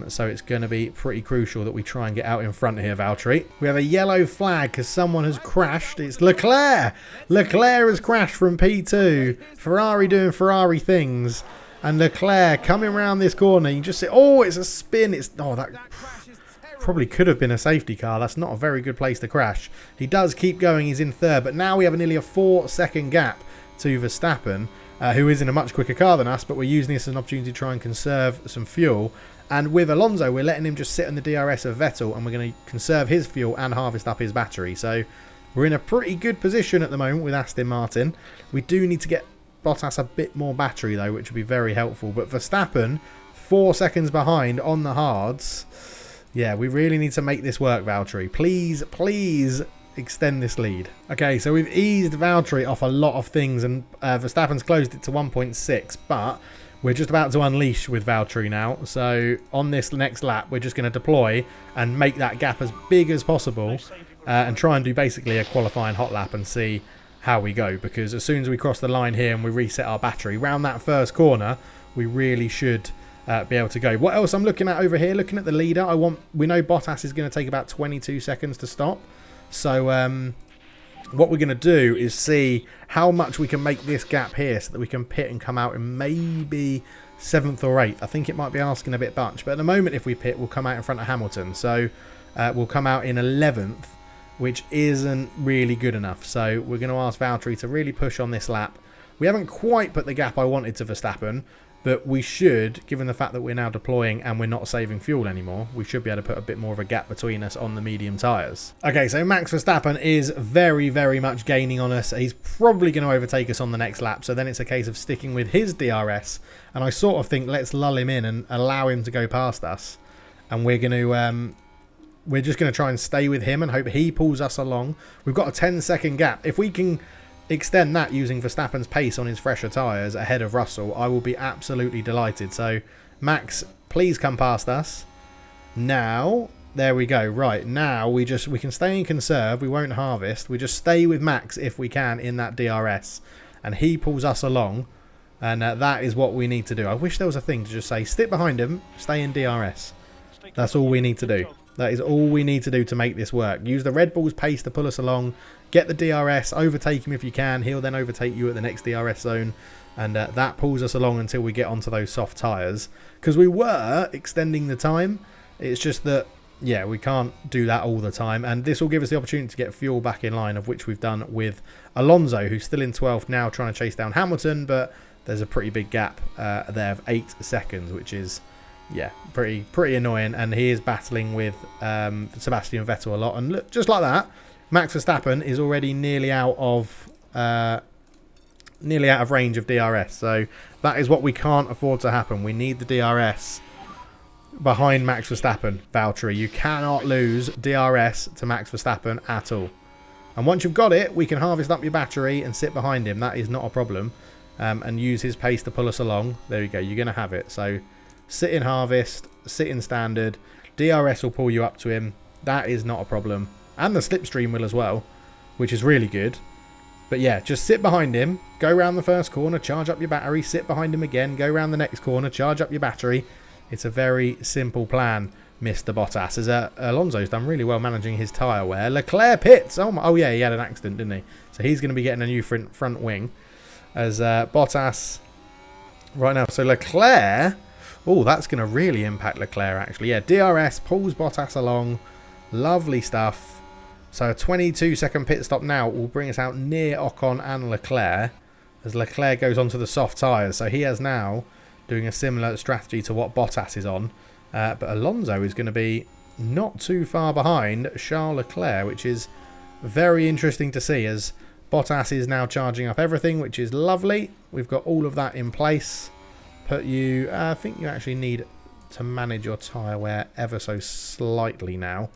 So it's going to be pretty crucial that we try and get out in front here, Valtteri. We have a yellow flag because someone has crashed. It's Leclerc. Leclerc has crashed from P2. Ferrari doing Ferrari things. And Leclerc coming around this corner. You can just see, oh, it's a spin. That probably could have been a safety car. That's not a very good place to crash. He does keep going. He's in third. But now we have nearly a 4-second gap to Verstappen, who is in a much quicker car than us. But we're using this as an opportunity to try and conserve some fuel. And with Alonso, we're letting him just sit on the DRS of Vettel, and we're going to conserve his fuel and harvest up his battery. So we're in a pretty good position at the moment with Aston Martin. We do need to get Bottas a bit more battery, though, which would be very helpful. But Verstappen, 4 seconds behind on the hards. Yeah, we really need to make this work, Valtteri. Please, please extend this lead. Okay, so we've eased Valtteri off a lot of things, and Verstappen's closed it to 1.6, but we're just about to unleash with Valtteri now. So on this next lap, we're just going to deploy and make that gap as big as possible and try and do basically a qualifying hot lap and see how we go. Because as soon as we cross the line here and we reset our battery, round that first corner, we really should be able to go. What else I'm looking at over here? Looking at the leader, we know Bottas is going to take about 22 seconds to stop. So what we're going to do is see how much we can make this gap here so that we can pit and come out in maybe 7th or 8th. I think it might be asking a bit much, but at the moment if we pit, we'll come out in front of Hamilton. So we'll come out in 11th, which isn't really good enough. So we're going to ask Valtteri to really push on this lap. We haven't quite put the gap I wanted to Verstappen, but we should, given the fact that we're now deploying and we're not saving fuel anymore, we should be able to put a bit more of a gap between us on the medium tyres. Okay, so Max Verstappen is very, very much gaining on us. He's probably going to overtake us on the next lap, so then it's a case of sticking with his DRS. And I sort of think let's lull him in and allow him to go past us. And we're going to... we're just going to try and stay with him and hope he pulls us along. We've got a 10-second gap. If we can extend that using Verstappen's pace on his fresher tyres ahead of Russell, I will be absolutely delighted. So, Max, please come past us. Now, there we go. Right, now we can stay and conserve. We won't harvest. We just stay with Max if we can in that DRS. And he pulls us along. And that is what we need to do. I wish there was a thing to just say, stick behind him, stay in DRS. That's all we need to do. That is all we need to do to make this work. Use the Red Bull's pace to pull us along. Get the DRS. Overtake him if you can. He'll then overtake you at the next DRS zone. And that pulls us along until we get onto those soft tyres. Because we were extending the time. It's just that yeah, we can't do that all the time. And this will give us the opportunity to get fuel back in line, of which we've done with Alonso, who's still in 12th now, trying to chase down Hamilton. But there's a pretty big gap there of 8 seconds, which is, yeah, pretty annoying. And he is battling with Sebastian Vettel a lot. And look, just like that, Max Verstappen is already nearly out of range of DRS. So that is what we can't afford to happen. We need the DRS behind Max Verstappen. Valtteri, you cannot lose DRS to Max Verstappen at all. And once you've got it, we can harvest up your battery and sit behind him. That is not a problem. And use his pace to pull us along. There you go. You're going to have it. So sit in harvest, sit in standard. DRS will pull you up to him. That is not a problem. And the slipstream will as well, which is really good. But yeah, just sit behind him. Go around the first corner, charge up your battery. Sit behind him again. Go around the next corner, charge up your battery. It's a very simple plan, Mr. Bottas. As Alonso's done really well managing his tyre wear. Leclerc pits. Oh yeah, he had an accident, didn't he? So he's going to be getting a new front wing. As Bottas right now. So Leclerc, oh, that's going to really impact Leclerc actually. Yeah, DRS pulls Bottas along. Lovely stuff. So a 22-second pit stop now will bring us out near Ocon and Leclerc. As Leclerc goes onto the soft tyres. So he is now doing a similar strategy to what Bottas is on. But Alonso is going to be not too far behind Charles Leclerc, which is very interesting to see, as Bottas is now charging up everything, which is lovely. We've got all of that in place. I think you actually need to manage your tyre wear ever so slightly now.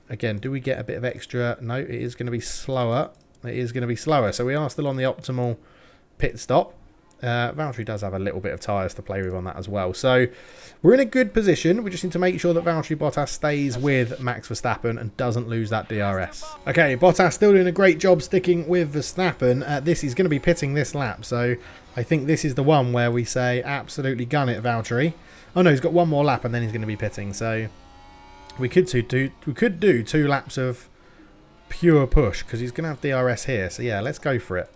Again, do we get a bit of extra? No, it is going to be slower. It is going to be slower. So we are still on the optimal pit stop. Valtteri does have a little bit of tyres to play with on that as well. So we're in a good position. We just need to make sure that Valtteri Bottas stays with Max Verstappen and doesn't lose that DRS. Okay, Bottas still doing a great job sticking with Verstappen. He's going to be pitting this lap. So I think this is the one where we say absolutely gun it, Valtteri. Oh no, he's got one more lap and then he's going to be pitting. So we could do 2 laps of pure push because he's going to have DRS here. So yeah, let's go for it.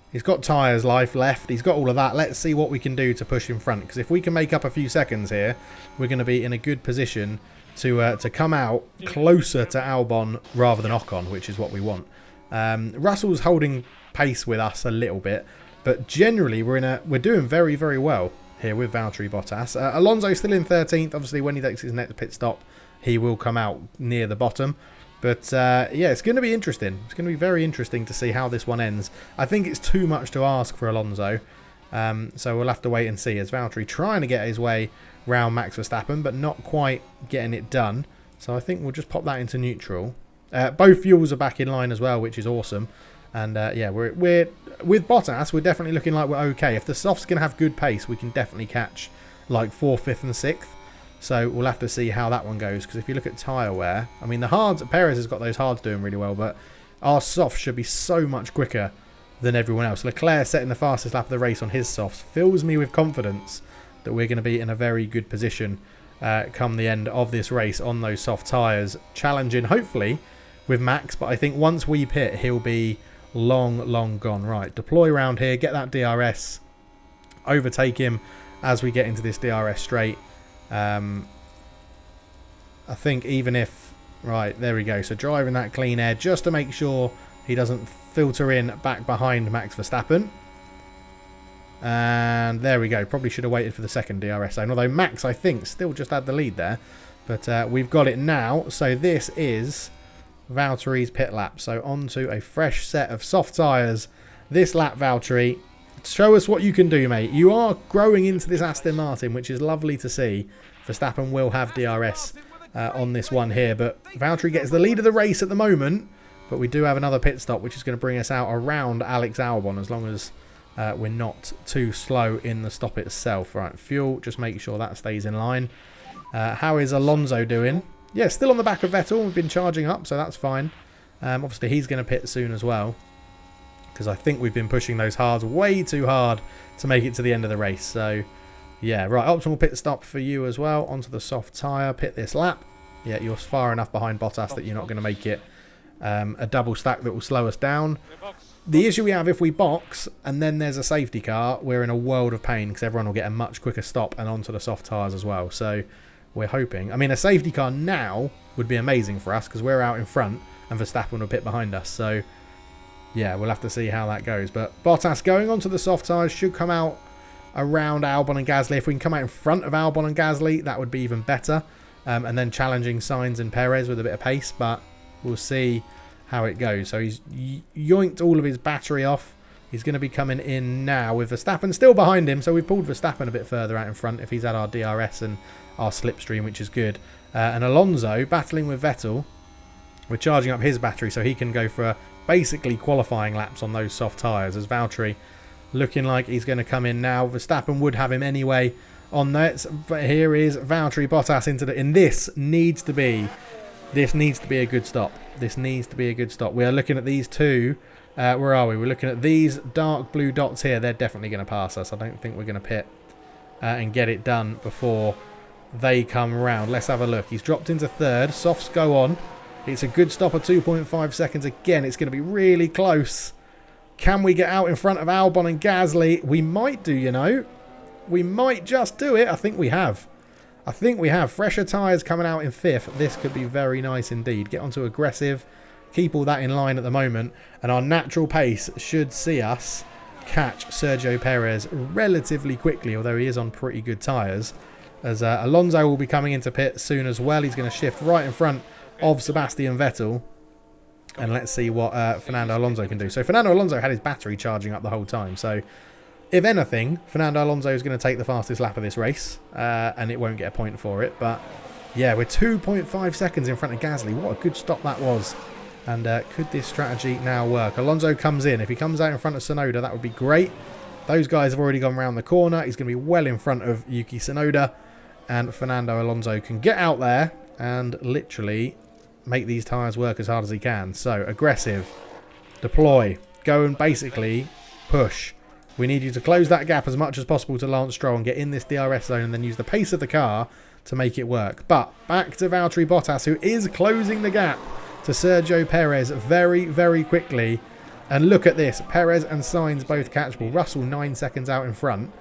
He's got tyres life left. He's got all of that. Let's see what we can do to push in front. Because if we can make up a few seconds here, we're going to be in a good position to come out closer to Albon rather than Ocon, which is what we want. Russell's holding pace with us a little bit, but generally we're doing very, very well here with Valtteri Bottas. Alonso's still in 13th. Obviously, when he takes his next pit stop, he will come out near the bottom. But, yeah, it's going to be interesting. It's going to be very interesting to see how this one ends. I think it's too much to ask for Alonso. So we'll have to wait and see, as Valtteri trying to get his way round Max Verstappen, but not quite getting it done. So I think we'll just pop that into neutral. Both fuels are back in line as well, which is awesome. And, yeah, we're with Bottas, we're definitely looking like we're okay. If the softs can have good pace, we can definitely catch, like, 4th, 5th and 6th. So we'll have to see how that one goes, because if you look at tyre wear, I mean the hards, Perez has got those hards doing really well, but our softs should be so much quicker than everyone else. Leclerc setting the fastest lap of the race on his softs fills me with confidence that we're going to be in a very good position come the end of this race on those soft tyres, challenging hopefully with Max, but I think once we pit he'll be long gone. Right, deploy around here, get that DRS, overtake him as we get into this DRS straight. I think even if... Right, there we go. So driving that clean air just to make sure he doesn't filter in back behind Max Verstappen. And there we go. Probably should have waited for the second DRS zone. Although Max, I think, still just had the lead there. But we've got it now. So this is Valtteri's pit lap. So onto a fresh set of soft tyres. This lap, Valtteri. Show us what you can do, mate. You are growing into this Aston Martin, which is lovely to see. Verstappen will have DRS on this one here, but Valtteri gets the lead of the race at the moment. But we do have another pit stop, which is going to bring us out around Alex Albon, as long as we're not too slow in the stop itself. Right, fuel, just make sure that stays in line. How is Alonso doing? Yeah, still on the back of Vettel. We've been charging up, so that's fine. Obviously, he's going to pit soon as well, because I think we've been pushing those hards way too hard to make it to the end of the race. So, yeah, right, optimal pit stop for you as well. Onto the soft tyre, pit this lap. Yeah, you're far enough behind Bottas that you're not going to make it a double stack that will slow us down. The issue we have, if we box and then there's a safety car, we're in a world of pain, because everyone will get a much quicker stop and onto the soft tyres as well. So we're hoping. I mean, a safety car now would be amazing for us because we're out in front and Verstappen will pit behind us. So, yeah, we'll have to see how that goes. But Bottas going onto the soft tyres should come out around Albon and Gasly. If we can come out in front of Albon and Gasly, that would be even better. And then challenging Sainz and Perez with a bit of pace. But we'll see how it goes. So he's yoinked all of his battery off. He's going to be coming in now with Verstappen still behind him. So we've pulled Verstappen a bit further out in front if he's had our DRS and our slipstream, which is good. And Alonso battling with Vettel. We're charging up his battery so he can go for basically qualifying laps on those soft tyres. As Valtteri looking like he's going to come in now. Verstappen would have him anyway on that. But here is Valtteri Bottas into the... And this needs to be a good stop. This needs to be a good stop. We are looking at these two... where are we? We're looking at these dark blue dots here. They're definitely going to pass us. I don't think we're going to pit and get it done before they come around. Let's have a look. He's dropped into third. Softs go on. It's a good stop of 2.5 seconds. Again, it's going to be really close. Can we get out in front of Albon and Gasly? We might do, you know. We might just do it. I think we have. Fresher tyres coming out in fifth. This could be very nice indeed. Get onto aggressive. Keep all that in line at the moment. And our natural pace should see us catch Sergio Perez relatively quickly, although he is on pretty good tyres. As Alonso will be coming into pit soon as well. He's going to shift right in front of Sebastian Vettel. And let's see what Fernando Alonso can do. So Fernando Alonso had his battery charging up the whole time. So if anything, Fernando Alonso is going to take the fastest lap of this race. And it won't get a point for it. But yeah, we're 2.5 seconds in front of Gasly. What a good stop that was. And could this strategy now work? Alonso comes in. If he comes out in front of Tsunoda, that would be great. Those guys have already gone around the corner. He's going to be well in front of Yuki Tsunoda. And Fernando Alonso can get out there and literally make these tyres work as hard as he can. So, aggressive. Deploy. Go and basically push. We need you to close that gap as much as possible to Lance Stroll and get in this DRS zone and then use the pace of the car to make it work. But back to Valtteri Bottas, who is closing the gap to Sergio Perez very, very quickly. And look at this. Perez and Sainz both catchable. Russell 9 seconds out in front.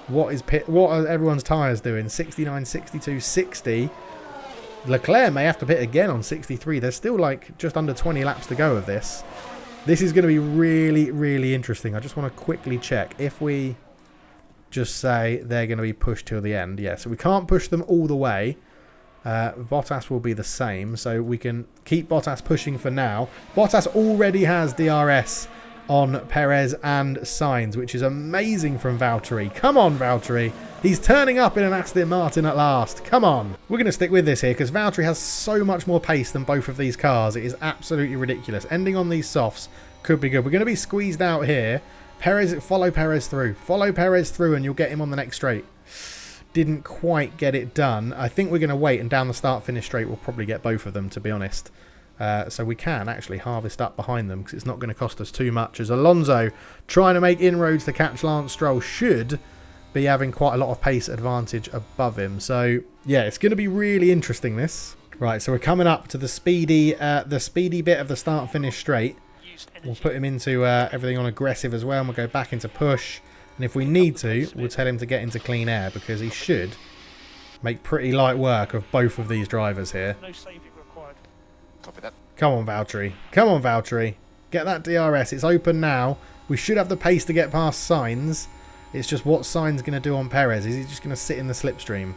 What are everyone's tyres doing? 69, 62, 60. Leclerc may have to pit again on 63. There's still like just under 20 laps to go of this. This is going to be really, really interesting. I just want to quickly check. If we just say they're going to be pushed till the end. Yeah, so we can't push them all the way. Bottas will be the same, so we can keep Bottas pushing for now. Bottas already has DRS on Perez and Sainz, which is amazing from Valtteri. Come on, Valtteri. He's turning up in an Aston Martin at last. Come on. We're going to stick with this here because Valtteri has so much more pace than both of these cars. It is absolutely ridiculous. Ending on these softs could be good. We're going to be squeezed out here. Follow Perez through. Follow Perez through and you'll get him on the next straight. Didn't quite get it done. I think we're going to wait and down the start-finish straight we'll probably get both of them, to be honest. So we can actually harvest up behind them because it's not going to cost us too much. As Alonso trying to make inroads to catch Lance Stroll should be having quite a lot of pace advantage above him. So yeah, it's going to be really interesting this. Right, so we're coming up to the speedy bit of the start-finish straight. We'll put him into everything on aggressive as well and we'll go back into push. And if we need to, we'll tell him to get into clean air because he should make pretty light work of both of these drivers here. No saving required. Copy that. Come on, Valtteri. Come on, Valtteri. Get that DRS. It's open now. We should have the pace to get past Sainz. It's just what Sainz going to do on Perez. Is he just going to sit in the slipstream?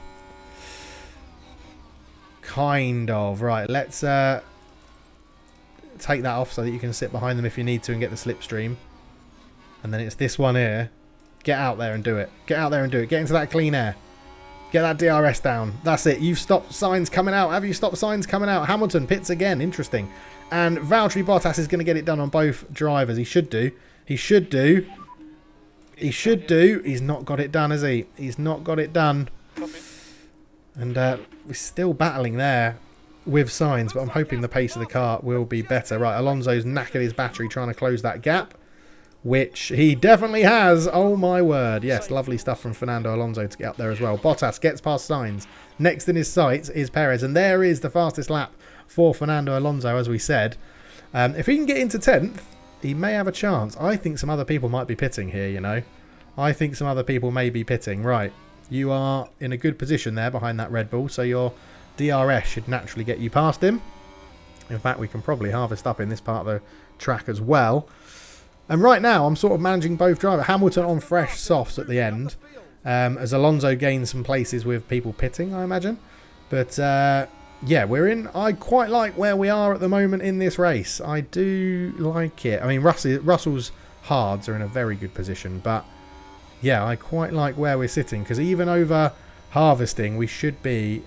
Kind of. Right, let's take that off so that you can sit behind them if you need to and get the slipstream. And then it's this one here. Get out there and do it. Get out there and do it. Get into that clean air. Get that DRS down. That's it. You've stopped Sainz coming out. Have you stopped Sainz coming out? Hamilton pits again. Interesting. And Valtteri Bottas is going to get it done on both drivers. He should do. He should do. He should do. He's not got it done, has he? He's not got it done. And we're still battling there with Sainz, but I'm hoping the pace of the car will be better. Right, Alonso's knackered his battery trying to close that gap, which he definitely has. Oh my word. Yes, lovely stuff from Fernando Alonso to get up there as well. Bottas gets past Sainz. Next in his sights is Perez, and there is the fastest lap for Fernando Alonso, as we said. If he can get into 10th, he may have a chance. I think some other people might be pitting here, you know. I think some other people may be pitting. Right, You are in a good position there behind that Red Bull, so your DRS should naturally get you past him. In fact, we can probably harvest up in this part of the track as well. And right now, I'm sort of managing both drivers. Hamilton on fresh softs at the end, as Alonso gains some places with people pitting, I imagine. But yeah, I quite like where we are at the moment in this race. I do like it. I mean, Russell's hards are in a very good position, but yeah, I quite like where we're sitting, because even over harvesting, we should be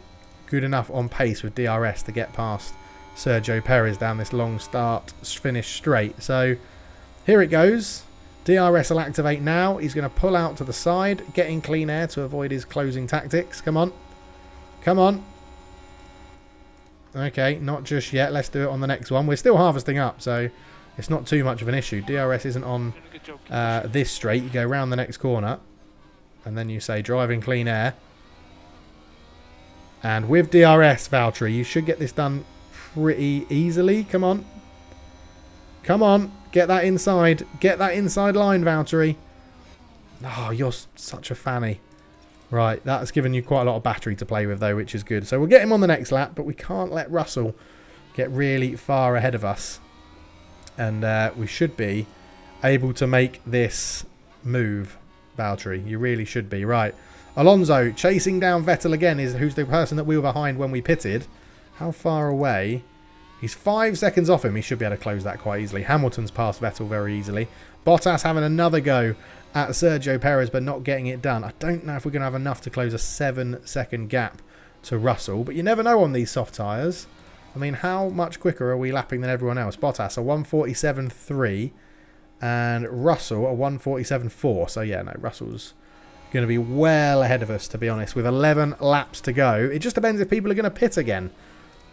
good enough on pace with DRS to get past Sergio Perez down this long start-finish straight. So here it goes. DRS will activate now. He's going to pull out to the side, getting clean air to avoid his closing tactics. Come on. Come on. Okay, not just yet. Let's do it on the next one. We're still harvesting up, so it's not too much of an issue. DRS isn't on this straight. You go around the next corner, and then you say driving clean air. And with DRS, Valtteri, you should get this done pretty easily. Come on. Come on. Get that inside. Get that inside line, Valtteri. Oh, you're such a fanny. Right, that's given you quite a lot of battery to play with, though, which is good. So we'll get him on the next lap, but we can't let Russell get really far ahead of us. And we should be able to make this move, Valtteri. You really should be. Right. Alonso chasing down Vettel again, who's the person that we were behind when we pitted. How far away? He's 5 seconds off him. He should be able to close that quite easily. Hamilton's passed Vettel very easily. Bottas having another go at Sergio Perez, but not getting it done. I don't know if we're going to have enough to close a 7-second gap to Russell, but you never know on these soft tyres. I mean, how much quicker are we lapping than everyone else? Bottas a 1:47.3 and Russell a 1:47.4. So yeah, no, Russell's going to be well ahead of us, to be honest, with 11 laps to go. It just depends if people are going to pit again.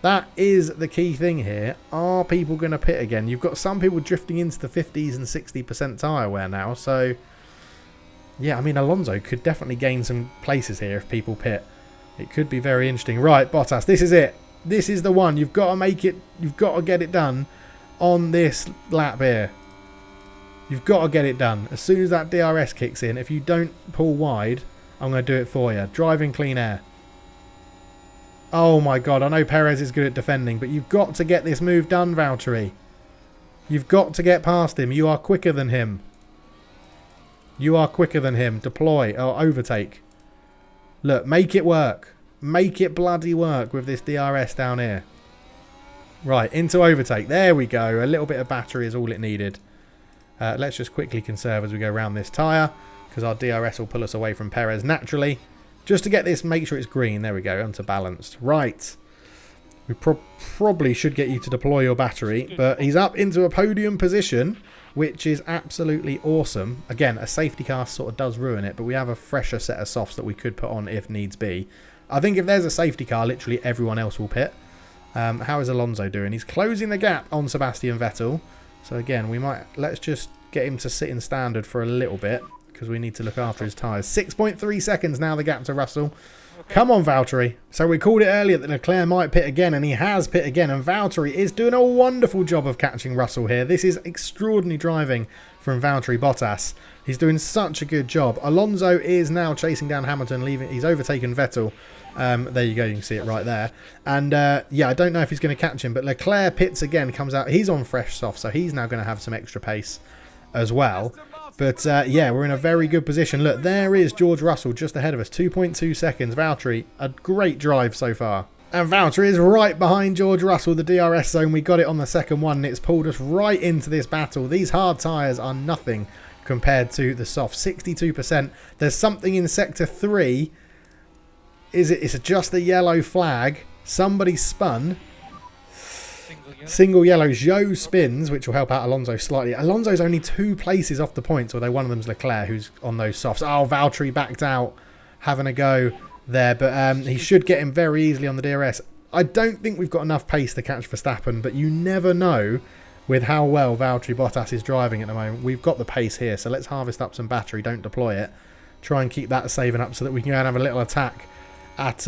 That is the key thing here. Are people going to pit again? You've got some people drifting into the 50s and 60% tyre wear now. So, yeah, I mean, Alonso could definitely gain some places here if people pit. It could be very interesting. Right, Bottas, this is it. This is the one. You've got to make it. You've got to get it done on this lap here. You've got to get it done. As soon as that DRS kicks in, if you don't pull wide, I'm going to do it for you. Driving clean air. Oh my God, I know Perez is good at defending, but you've got to get this move done, Valtteri. You've got to get past him. You are quicker than him. You are quicker than him. Deploy or overtake. Look, make it work. Make it bloody work with this DRS down here. Right, into overtake. There we go. A little bit of battery is all it needed. Let's just quickly conserve as we go around this tyre, because our DRS will pull us away from Perez naturally. Just to get this, make sure it's green. There we go, onto balanced. Right. We probably should get you to deploy your battery, but he's up into a podium position, which is absolutely awesome. Again, a safety car sort of does ruin it, but we have a fresher set of softs that we could put on if needs be. I think if there's a safety car, literally everyone else will pit. How is Alonso doing? He's closing the gap on Sebastian Vettel. So again, let's just get him to sit in standard for a little bit, because we need to look after his tyres. 6.3 seconds now, the gap to Russell. Okay. Come on, Valtteri. So we called it earlier that Leclerc might pit again, and he has pit again. And Valtteri is doing a wonderful job of catching Russell here. This is extraordinary driving from Valtteri Bottas. He's doing such a good job. Alonso is now chasing down Hamilton, he's overtaken Vettel. There you go, you can see it right there. And yeah, I don't know if he's going to catch him, but Leclerc pits again, comes out. He's on fresh soft, so he's now going to have some extra pace as well. But yeah, we're in a very good position. Look, there is George Russell just ahead of us. 2.2 seconds. Valtteri, a great drive so far. And Valtteri is right behind George Russell, the DRS zone. We got it on the second one, and it's pulled us right into this battle. These hard tyres are nothing compared to the soft. 62%. There's something in Sector 3. It's just a yellow flag. Somebody spun. Single yellow. Zhou spins, which will help out Alonso slightly. Alonso's only 2 places off the points, although one of them's Leclerc, who's on those softs. Oh, Valtteri backed out, having a go there, but he should get him very easily on the DRS. I don't think we've got enough pace to catch Verstappen, but you never know with how well Valtteri Bottas is driving at the moment. We've got the pace here, so let's harvest up some battery. Don't deploy it. Try and keep that saving up so that we can go and have a little attack at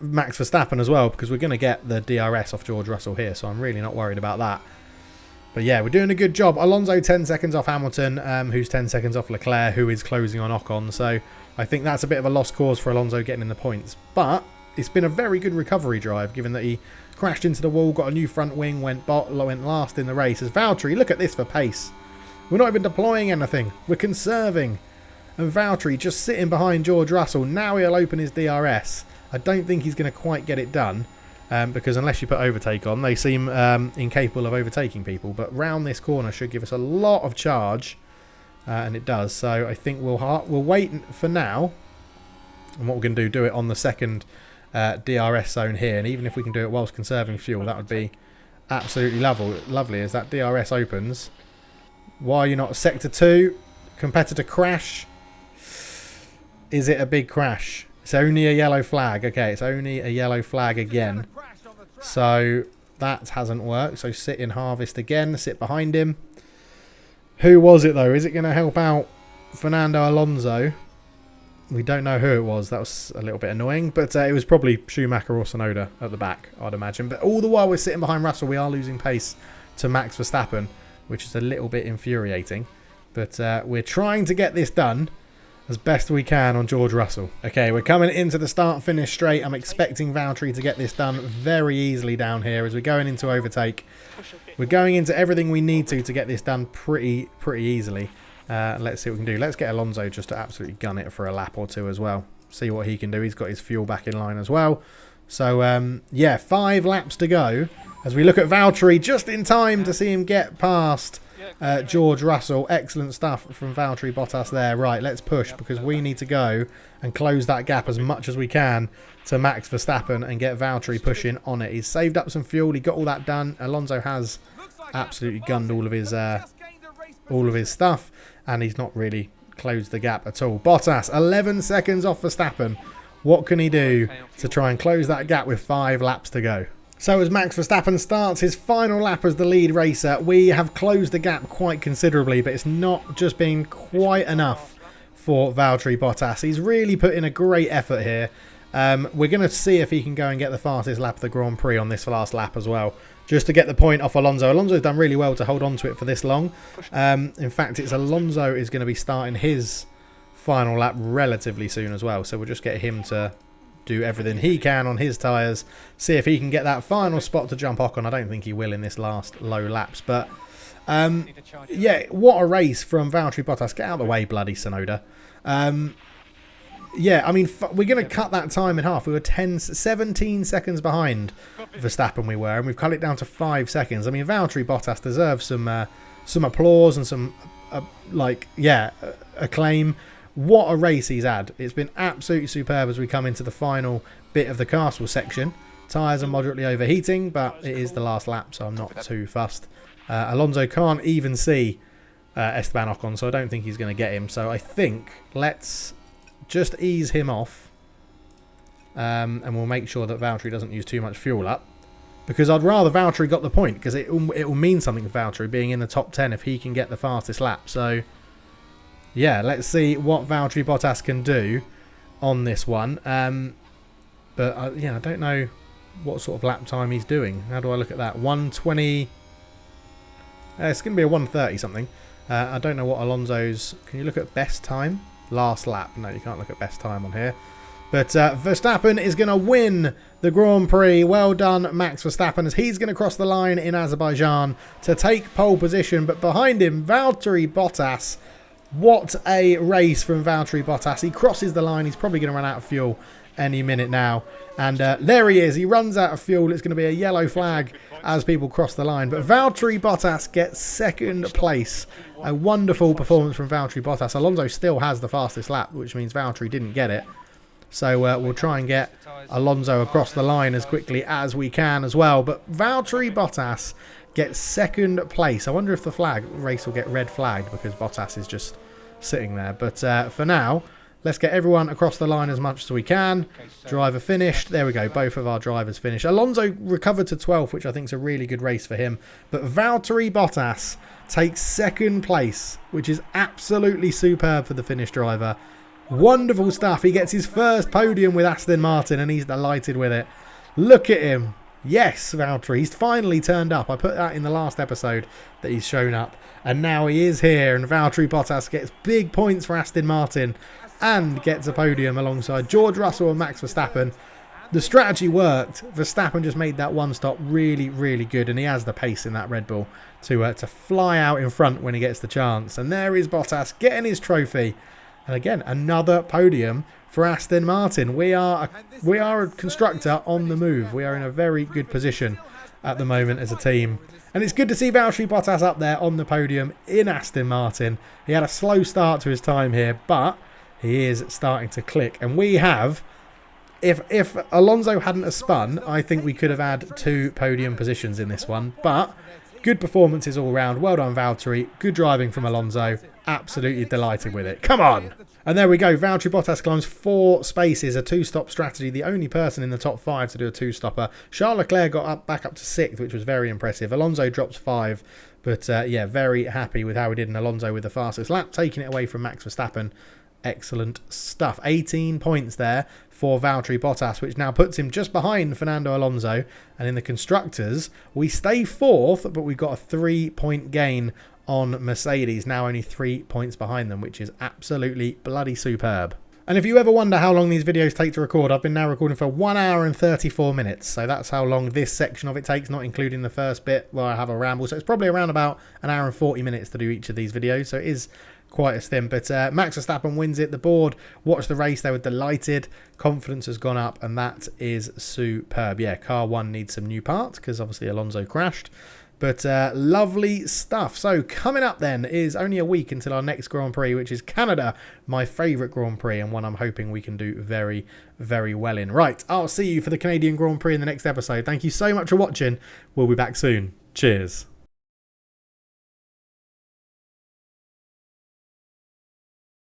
Max Verstappen as well, because we're going to get the DRS off George Russell here, so I'm really not worried about that. But yeah, we're doing a good job. Alonso 10 seconds off Hamilton, who's 10 seconds off Leclerc, who is closing on Ocon. So I think that's a bit of a lost cause for Alonso getting in the points. But it's been a very good recovery drive, given that he crashed into the wall, got a new front wing, went last in the race. As Valtteri, look at this for pace. We're not even deploying anything. We're conserving. And Valtteri just sitting behind George Russell. Now he'll open his DRS. I don't think he's going to quite get it done. Because unless you put overtake on, they seem incapable of overtaking people. But round this corner should give us a lot of charge. And it does. So I think we'll wait for now. And what we're going to do it on the second DRS zone here. And even if we can do it whilst conserving fuel, that would be absolutely lovely as that DRS opens. Why are you not Sector 2? Competitor crash. Is it a big crash? It's only a yellow flag. Okay, it's only a yellow flag again. So that hasn't worked. So sit in harvest again. Sit behind him. Who was it though? Is it going to help out Fernando Alonso? We don't know who it was. That was a little bit annoying. But it was probably Schumacher or Tsunoda at the back, I'd imagine. But all the while we're sitting behind Russell, we are losing pace to Max Verstappen, which is a little bit infuriating. But we're trying to get this done as best we can on George Russell. Okay, we're coming into the start-finish straight. I'm expecting Valtteri to get this done very easily down here as we're going into overtake. We're going into everything we need to get this done pretty easily. Let's see what we can do. Let's get Alonso just to absolutely gun it for a lap or two as well. See what he can do. He's got his fuel back in line as well. So, yeah, 5 laps to go as we look at Valtteri just in time to see him get past George Russell. Excellent stuff from Valtteri Bottas there. Right, let's push because we need to go and close that gap as much as we can to Max Verstappen and get Valtteri pushing on it. He's saved up some fuel. He got all that done. Alonso has absolutely gunned all of his stuff, and he's not really closed the gap at all. Bottas, 11 seconds off Verstappen. What can he do to try and close that gap with 5 laps to go? So as Max Verstappen starts his final lap as the lead racer, we have closed the gap quite considerably, but it's not just been quite enough for Valtteri Bottas. He's really put in a great effort here. We're going to see if he can go and get the fastest lap of the Grand Prix on this last lap as well, just to get the point off Alonso. Alonso's done really well to hold on to it for this long. In fact, it's Alonso is going to be starting his final lap relatively soon as well, so we'll just get him to do everything he can on his tyres, see if he can get that final spot to jump Ocon. I don't think he will in this last low laps, but yeah, what a race from Valtteri Bottas. Get out of the way, bloody Tsunoda. Yeah, I mean, we're going to cut that time in half. We were 17 seconds behind Verstappen we were, and we've cut it down to 5 seconds. I mean, Valtteri Bottas deserves some applause and some, acclaim. What a race he's had. It's been absolutely superb as we come into the final bit of the castle section. Tyres are moderately overheating, but it is the last lap, so I'm not too fussed. Alonso can't even see Esteban Ocon, so I don't think he's going to get him. So I think let's just ease him off, and we'll make sure that Valtteri doesn't use too much fuel up, because I'd rather Valtteri got the point, because it will mean something for Valtteri being in the top 10 if he can get the fastest lap. So yeah, let's see what Valtteri Bottas can do on this one. But yeah, I don't know what sort of lap time he's doing. How do I look at that? 1:20. It's going to be a 1:30 something. I don't know what Alonso's... Can you look at best time? Last lap. No, you can't look at best time on here. But Verstappen is going to win the Grand Prix. Well done, Max Verstappen, as he's going to cross the line in Azerbaijan to take pole position. But behind him, Valtteri Bottas. What a race from Valtteri Bottas. He crosses the line. He's probably going to run out of fuel any minute now. And there he is. He runs out of fuel. It's going to be a yellow flag as people cross the line. But Valtteri Bottas gets second place. A wonderful performance from Valtteri Bottas. Alonso still has the fastest lap, which means Valtteri didn't get it. So we'll try and get Alonso across the line as quickly as we can as well. But Valtteri Bottas gets second place. I wonder if the race will get red flagged because Bottas is just sitting there. But for now, let's get everyone across the line as much as we can. Driver finished. There we go. Both of our drivers finished. Alonso recovered to 12th, which I think is a really good race for him. But Valtteri Bottas takes second place, which is absolutely superb for the Finnish driver. Wonderful stuff. He gets his first podium with Aston Martin, and he's delighted with it. Look at him. Yes, Valtteri, he's finally turned up. I put that in the last episode that he's shown up. And now he is here, and Valtteri Bottas gets big points for Aston Martin and gets a podium alongside George Russell and Max Verstappen. The strategy worked. Verstappen just made that one stop really, really good, and he has the pace in that Red Bull to fly out in front when he gets the chance. And there is Bottas getting his trophy. And again, another podium for Aston Martin. We are a constructor on the move. We are in a very good position at the moment as a team. And it's good to see Valtteri Bottas up there on the podium in Aston Martin. He had a slow start to his time here, but he is starting to click. And we have, if Alonso hadn't have spun, I think we could have had 2 podium positions in this one. But good performances all round. Well done, Valtteri. Good driving from Alonso. Absolutely delighted with it. Come on! And there we go. Valtteri Bottas climbs 4 spaces, a 2-stop strategy. The only person in the top 5 to do a 2-stopper. Charles Leclerc got back up to 6th, which was very impressive. Alonso drops 5. But yeah, very happy with how he did. And Alonso with the fastest lap, taking it away from Max Verstappen. Excellent stuff. 18 points there for Valtteri Bottas, which now puts him just behind Fernando Alonso. And in the Constructors, we stay 4th, but we've got a 3-point gain on Mercedes, now only 3 points behind them, which is absolutely bloody superb. And if you ever wonder how long these videos take to record, I've been now recording for 1 hour and 34 minutes. So that's how long this section of it takes, not including the first bit where I have a ramble. So it's probably around about 1 hour and 40 minutes to do each of these videos. So it is quite a stint. But Max Verstappen wins it. The board watched the race. They were delighted. Confidence has gone up, and that is superb. Yeah, car 1 needs some new parts because obviously Alonso crashed. But lovely stuff. So coming up then is only a week until our next Grand Prix, which is Canada, my favourite Grand Prix, and one I'm hoping we can do very, very well in. Right, I'll see you for the Canadian Grand Prix in the next episode. Thank you so much for watching. We'll be back soon. Cheers.